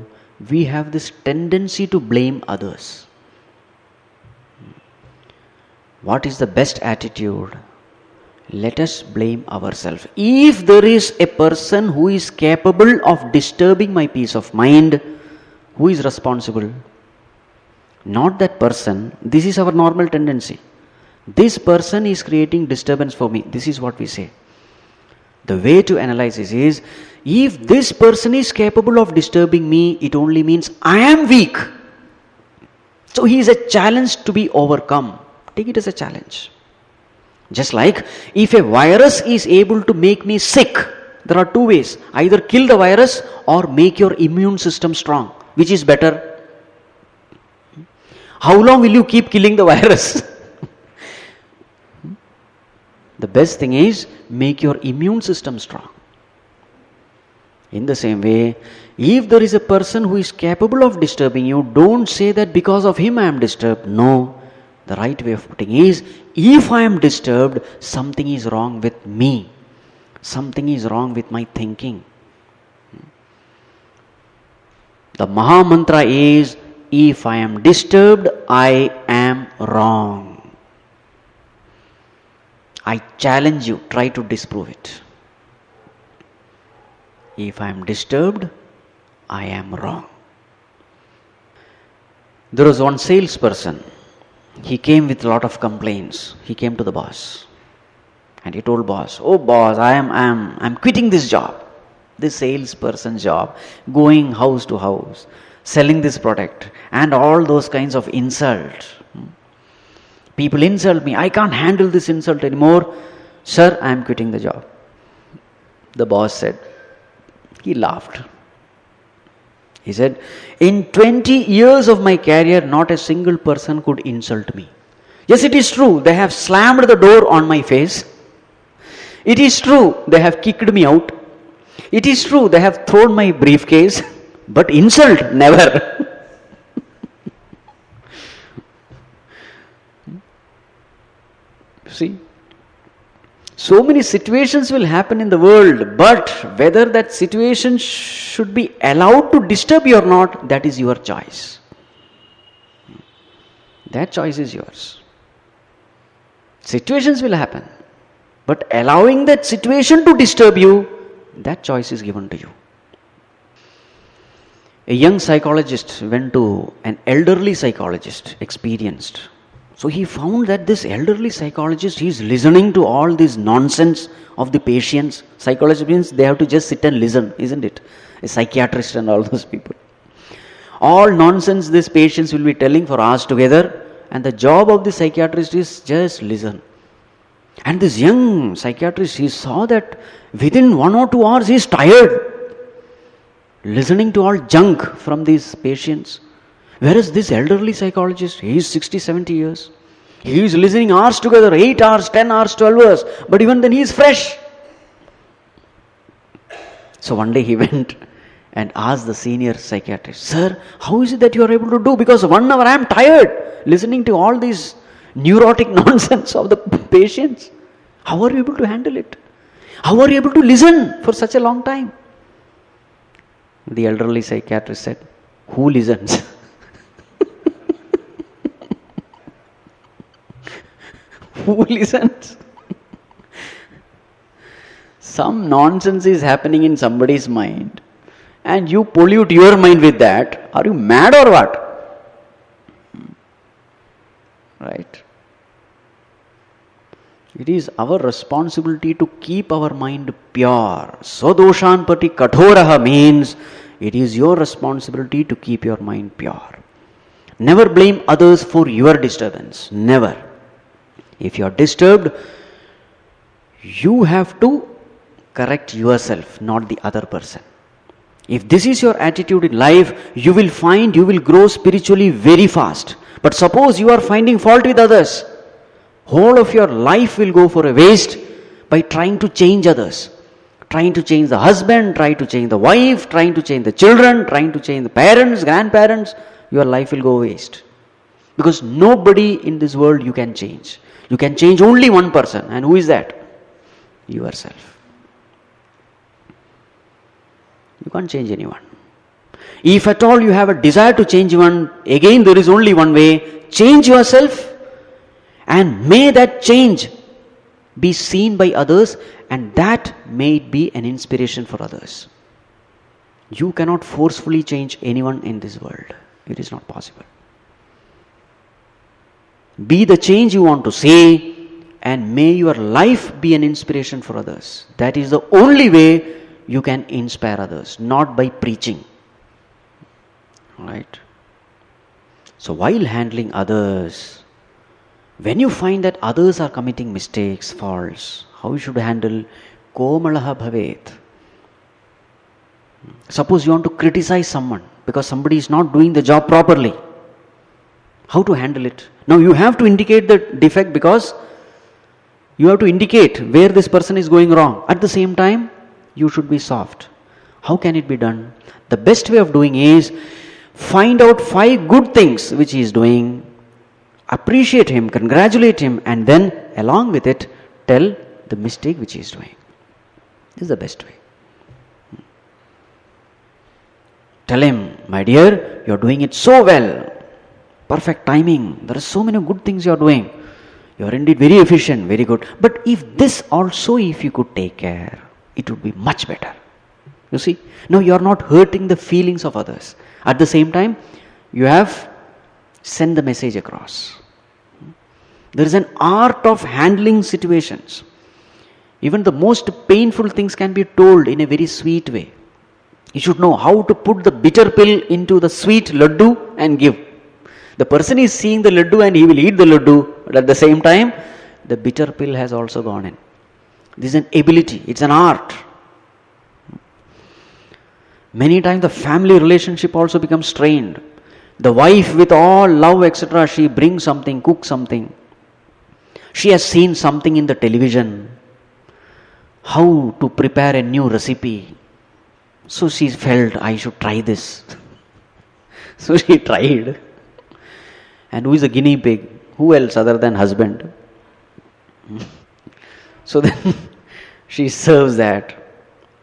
we have this tendency to blame others. What is the best attitude? Let us blame ourselves. If there is a person who is capable of disturbing my peace of mind, who is responsible? Not that person. This is our normal tendency. This person is creating disturbance for me. This is what we say. The way to analyze this is, if this person is capable of disturbing me, it only means I am weak. So he is a challenge to be overcome. Take it as a challenge. Just like if a virus is able to make me sick, there are two ways. Either kill the virus or make your immune system strong. Which is better? How long will you keep killing the virus? The best thing is make your immune system strong. In the same way, if there is a person who is capable of disturbing you, don't say that because of him I am disturbed. No. The right way of putting is, if I am disturbed, something is wrong with me. Something is wrong with my thinking. The Maha Mantra is, if I am disturbed, I am wrong. I challenge you, try to disprove it. If I am disturbed, I am wrong. There was one salesperson. He came with a lot of complaints. He came to the boss. And he told boss, oh boss, I'm quitting this job. This salesperson job. Going house to house. Selling this product. And all those kinds of insult. People insult me. I can't handle this insult anymore. Sir, I am quitting the job. The boss said. He laughed. He said, in 20 years of my career, not a single person could insult me. Yes, it is true, they have slammed the door on my face. It is true, they have kicked me out. It is true, they have thrown my briefcase. But insult, never. See? So many situations will happen in the world, but whether that situation should be allowed to disturb you or not, that is your choice. That choice is yours. Situations will happen, but allowing that situation to disturb you, that choice is given to you. A young psychologist went to an elderly psychologist, experienced. So he found that this elderly psychologist, he is listening to all this nonsense of the patients. Psychologist means they have to just sit and listen, isn't it? A psychiatrist and all those people. All nonsense these patients will be telling for hours together, and the job of the psychiatrist is just listen. And this young psychiatrist, he saw that within 1 or 2 hours he is tired, listening to all junk from these patients. Whereas this elderly psychologist, he is 60, 70 years. He is listening hours together, 8 hours, 10 hours, 12 hours. But even then he is fresh. So one day he went and asked the senior psychiatrist, Sir, how is it that you are able to do? Because 1 hour I am tired listening to all these neurotic nonsense of the patients. How are you able to handle it? How are you able to listen for such a long time? The elderly psychiatrist said, who listens? Who listens? Some nonsense is happening in somebody's mind and you pollute your mind with that. Are you mad or what? Right? It is our responsibility to keep our mind pure. Swadoshanpati kathoraha means it is your responsibility to keep your mind pure. Never blame others for your disturbance. Never. If you are disturbed, you have to correct yourself, not the other person. If this is your attitude in life, you will find you will grow spiritually very fast. But suppose you are finding fault with others, whole of your life will go for a waste by trying to change others. Trying to change the husband, trying to change the wife, trying to change the children, trying to change the parents, grandparents, your life will go waste. Because nobody in this world you can change. You can change only one person. And who is that? Yourself. You can't change anyone. If at all you have a desire to change one, again there is only one way. Change yourself, and may that change be seen by others, and that may be an inspiration for others. You cannot forcefully change anyone in this world. It is not possible. Be the change you want to see, and may your life be an inspiration for others. That is the only way you can inspire others, not by preaching. Right? So while handling others, when you find that others are committing mistakes, faults, how you should handle? Komalaha bhavet. Suppose you want to criticize someone because somebody is not doing the job properly. How to handle it? Now you have to indicate the defect because you have to indicate where this person is going wrong. At the same time, you should be soft. How can it be done? The best way of doing is find out 5 good things which he is doing, appreciate him, congratulate him, and then along with it tell the mistake which he is doing. This is the best way. Tell him, my dear, you are doing it so well. Perfect timing. There are so many good things you are doing. You are indeed very efficient, very good. But if this also, if you could take care, it would be much better. You see? Now you are not hurting the feelings of others. At the same time, you have sent the message across. There is an art of handling situations. Even the most painful things can be told in a very sweet way. You should know how to put the bitter pill into the sweet laddu and give. The person is seeing the laddu and he will eat the laddu, but at the same time, the bitter pill has also gone in. This is an ability, it's an art. Many times the family relationship also becomes strained. The wife with all love, etc., she brings something, cooks something. She has seen something in the television, how to prepare a new recipe. So she felt, I should try this. So she tried. And who is a guinea pig? Who else other than husband? So then she serves that.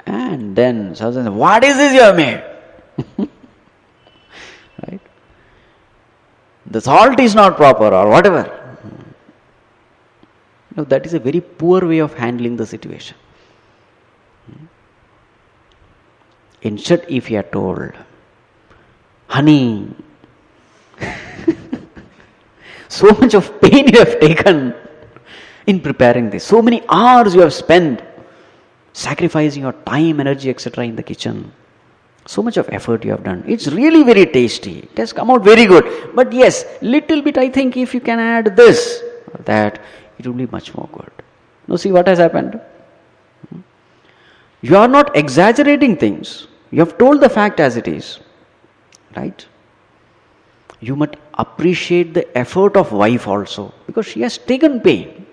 And then husband says, what is this you have made? Right? The salt is not proper or whatever. No, that is a very poor way of handling the situation. Instead, if you are told, honey, so much of pain you have taken in preparing this, so many hours you have spent sacrificing your time, energy, etc. in the kitchen, so much of effort you have done. It's really very tasty. It has come out very good. But yes, little bit I think if you can add this or that, it will be much more good. Now see what has happened. You are not exaggerating things. You have told the fact as it is. Right? You must appreciate the effort of wife also, because she has taken pain.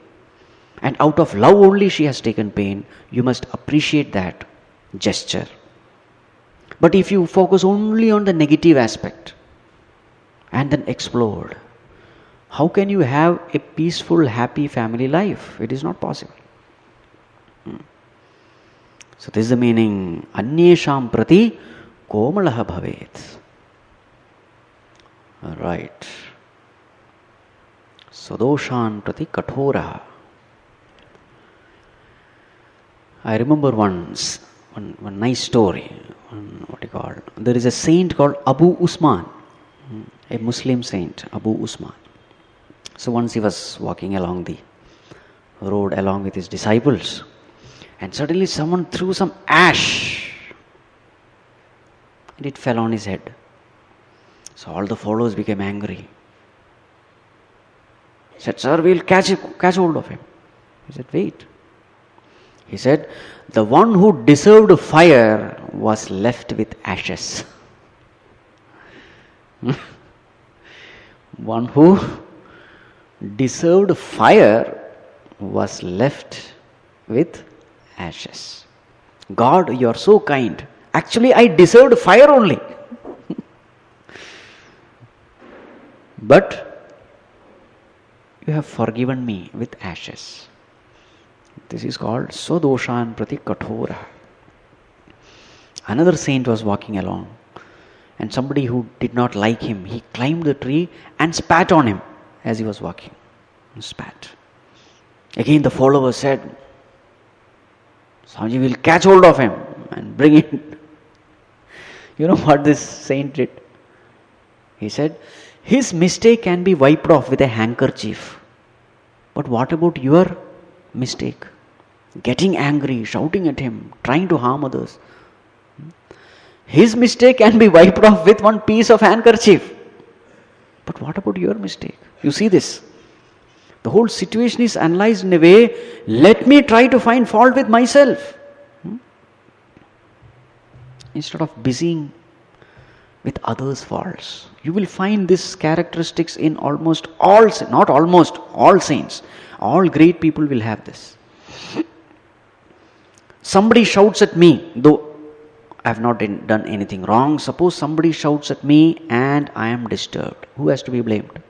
And out of love only she has taken pain. You must appreciate that gesture. But if you focus only on the negative aspect and then explode, how can you have a peaceful, happy family life? It is not possible. So this is the meaning. Anyesham prati komalaha bhavet. Right. Sadoshan prati kathoraha. I remember once one nice story. There is a saint called Abu Usman, a Muslim saint, Abu Usman. So once he was walking along the road along with his disciples, and suddenly someone threw some ash and it fell on his head. So all the followers became angry. He said, sir, we'll catch hold of him. He said, wait. He said, the one who deserved fire was left with ashes. One who deserved fire was left with ashes. God, you are so kind. Actually, I deserved fire only. But you have forgiven me with ashes. This is called Sodoshan Prati Kathora. Another saint was walking along, and somebody who did not like him, he climbed the tree and spat on him as he was walking. Spat. Again the follower said, Swamiji will catch hold of him and bring it. You know what this saint did? He said, his mistake can be wiped off with a handkerchief. But what about your mistake? Getting angry, shouting at him, trying to harm others. His mistake can be wiped off with one piece of handkerchief. But what about your mistake? You see this? The whole situation is analyzed in a way, let me try to find fault with myself. Instead of busying with others' faults. You will find these characteristics in almost all, not almost, all saints. All great people will have this. Somebody shouts at me, though I have not done anything wrong. Suppose somebody shouts at me and I am disturbed. Who has to be blamed?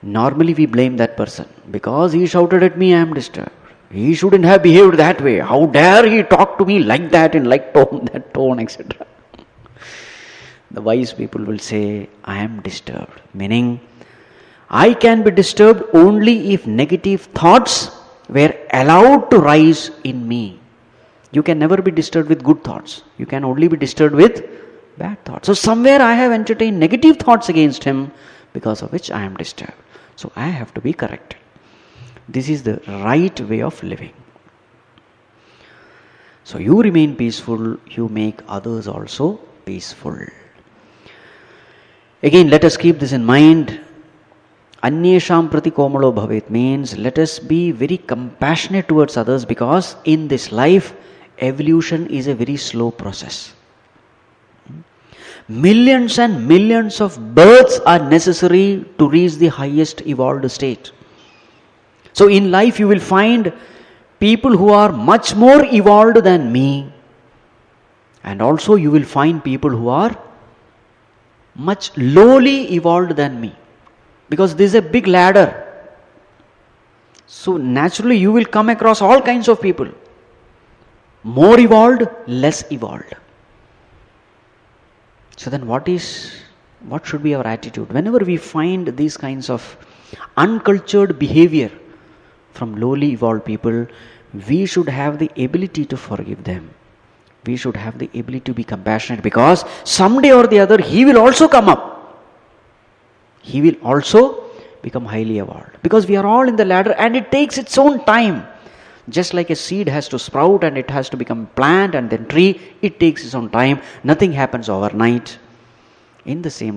Normally we blame that person. Because he shouted at me, I am disturbed. He shouldn't have behaved that way. How dare he talk to me like that, in like tone, that tone, etc. The wise people will say, I am disturbed. Meaning, I can be disturbed only if negative thoughts were allowed to rise in me. You can never be disturbed with good thoughts. You can only be disturbed with bad thoughts. So somewhere I have entertained negative thoughts against him, because of which I am disturbed. So I have to be corrected. This is the right way of living. So you remain peaceful, you make others also peaceful. Again, let us keep this in mind. Anyesham prati komalo bhavet means let us be very compassionate towards others, because in this life, evolution is a very slow process. Millions and millions of births are necessary to reach the highest evolved state. So in life you will find people who are much more evolved than me, and also you will find people who are much lowly evolved than me, because this is a big ladder. So naturally you will come across all kinds of people, more evolved, less evolved. So then what should be our attitude? Whenever we find these kinds of uncultured behavior from lowly evolved people, we should have the ability to forgive them. We should have the ability to be compassionate, because someday or the other he will also come up. He will also become highly evolved, because we are all in the ladder and it takes its own time. Just like a seed has to sprout and it has to become plant and then tree, it takes its own time. Nothing happens overnight. In the same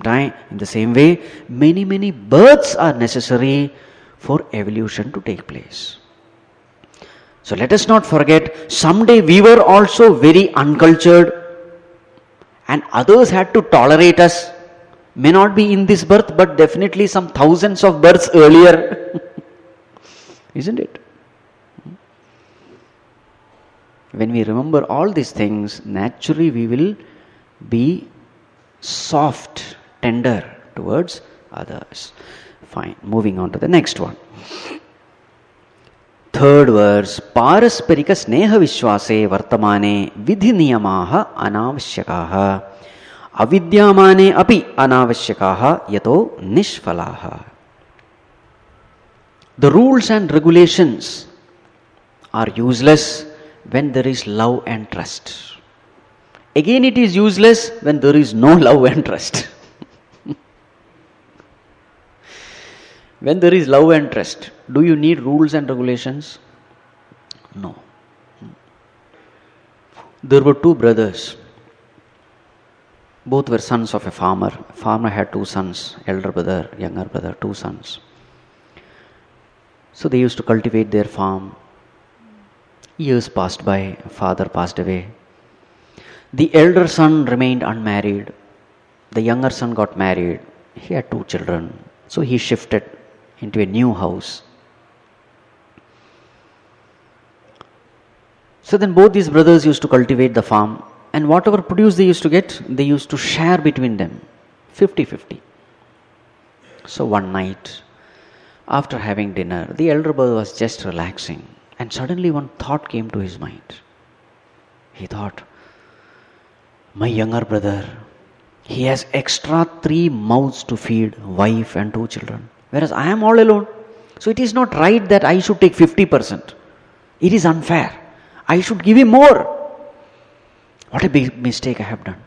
way, many births are necessary for evolution to take place. So let us not forget, someday we were also very uncultured and others had to tolerate us. May not be in this birth, but definitely some thousands of births earlier. Isn't it? When we remember all these things, naturally we will be soft, tender towards others. Fine. Moving on to the next one. Third verse. Parasparika sneha vishwase vartamane vidhi niyamaha anavashyakaha avidyamane api anavashyakaha yato nishfalaha. The rules and regulations are useless when there is love and trust. Again, it is useless when there is no love and trust. When there is love and trust, do you need rules and regulations? No. There were two brothers. Both were sons of a farmer. Farmer had two sons, elder brother, younger brother, two sons. So they used to cultivate their farm. Years passed by, father passed away. The elder son remained unmarried. The younger son got married. He had two children. So he shifted into a new house. So then both these brothers used to cultivate the farm, and whatever produce they used to get, they used to share between them, 50-50. So one night, after having dinner, the elder brother was just relaxing. And suddenly one thought came to his mind. He thought, my younger brother, he has extra 3 mouths to feed, wife and 2 children. Whereas I am all alone. So it is not right that I should take 50%. It is unfair. I should give him more. What a big mistake I have done.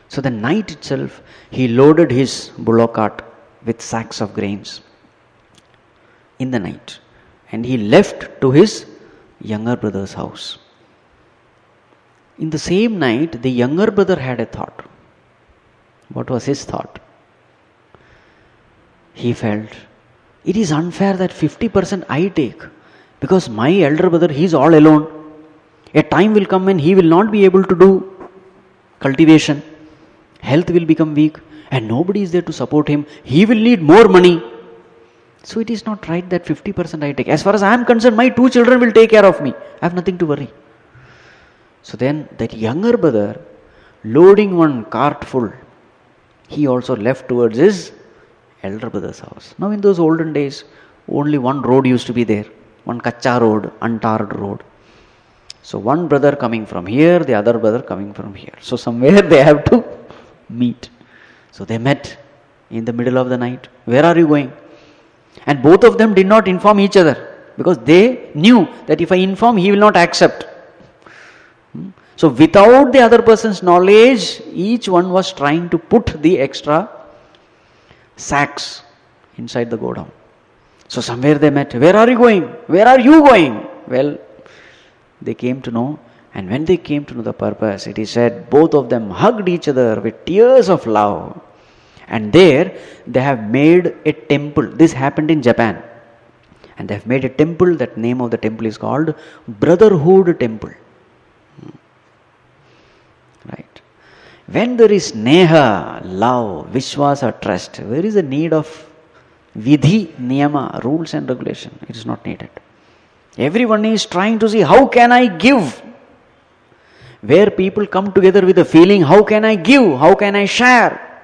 So the night itself, he loaded his bullock cart with sacks of grains. In the night. And he left to his younger brother's house. In the same night, the younger brother had a thought. What was his thought? He felt, it is unfair that 50% I take, because my elder brother, he is all alone. A time will come when he will not be able to do cultivation. Health will become weak and nobody is there to support him. He will need more money. So it is not right that 50% I take. As far as I am concerned, my 2 children will take care of me. I have nothing to worry. So then that younger brother, loading one cart full, he also left towards his elder brother's house. Now in those olden days, only one road used to be there. One kacha road, untarred road. So one brother coming from here, the other brother coming from here. So somewhere they have to meet. So they met in the middle of the night. Where are you going? And both of them did not inform each other, because they knew that if I inform, he will not accept. So without the other person's knowledge, each one was trying to put the extra sacks inside the godown. So somewhere they met. Where are you going? Where are you going? Well, they came to know, and when they came to know the purpose, it is said both of them hugged each other with tears of love. And there they have made a temple. This happened in Japan. And they have made a temple. That name of the temple is called Brotherhood Temple. Right. When there is neha, love, vishwasa, trust, where is the need of vidhi, niyama, rules and regulation? It is not needed. Everyone is trying to see, how can I give? Where people come together with a feeling, how can I give? How can I share?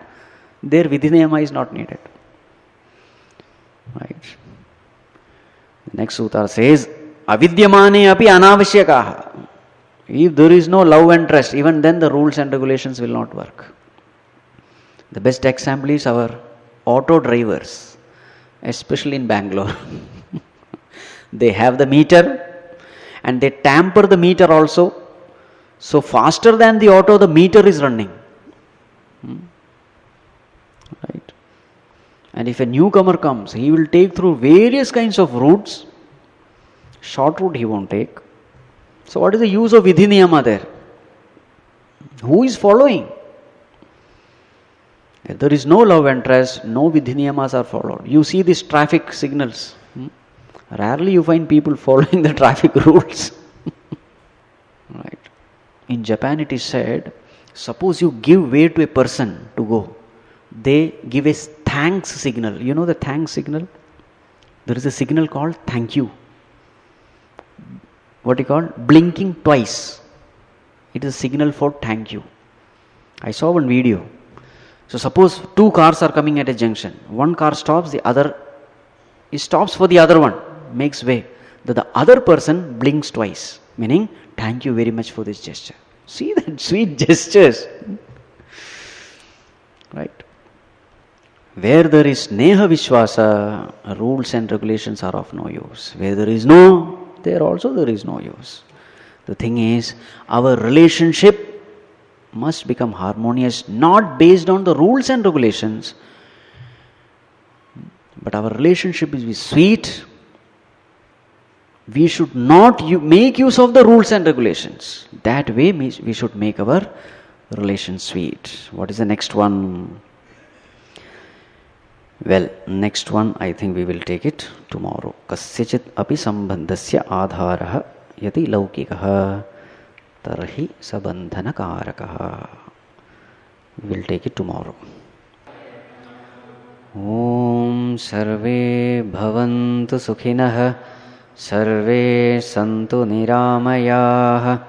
There vidhi, niyama is not needed. Right. The next sutra says, avidyamane api anavashyakaha. If there is no love and trust, even then the rules and regulations will not work. The best example is our auto drivers, especially in Bangalore. They have the meter and they tamper the meter also. So faster than the auto, the meter is running. Right. And if a newcomer comes, he will take through various kinds of routes. Short route he won't take. So what is the use of vidhi niyama there? Who is following? If there is no love and trust, no vidhi niyamas are followed. You see these traffic signals. Rarely you find people following the traffic rules. Right. In Japan it is said, suppose you give way to a person to go. They give a thanks signal. You know the thanks signal? There is a signal called thank you. What you call? Blinking twice. It is a signal for thank you. I saw one video. So suppose two cars are coming at a junction. One car stops, the other stops for the other one, makes way. The other person blinks twice, meaning thank you very much for this gesture. See that sweet gestures. Right. Where there is neha vishwasa, rules and regulations are of no use. Where there is no, there also there is no use. The thing is, our relationship must become harmonious, not based on the rules and regulations, but our relationship is sweet. We should not make use of the rules and regulations. That way we should make our relation sweet. What is the next one? Well, next one I think we will take it tomorrow. Kasyachit api sambandhasya adharaha yati laukikaha tarhi sabandhanakarakaha. We will take it tomorrow. Om sarve bhavantu sukhinah sarve santu niramayah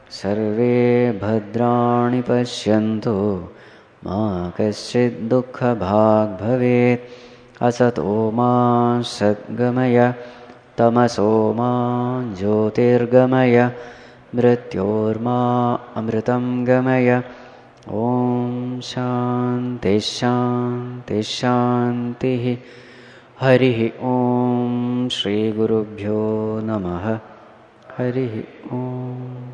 sarve bhadrani pashyantu ma kaschid dukkha bhag bhavet asato ma sadgamaya tamaso ma jyotirgamaya mrityorma amritam gamaya. Om shanti shanti shanti. Harihi Om. Shri Gurubhyo Namaha. Harihi Om.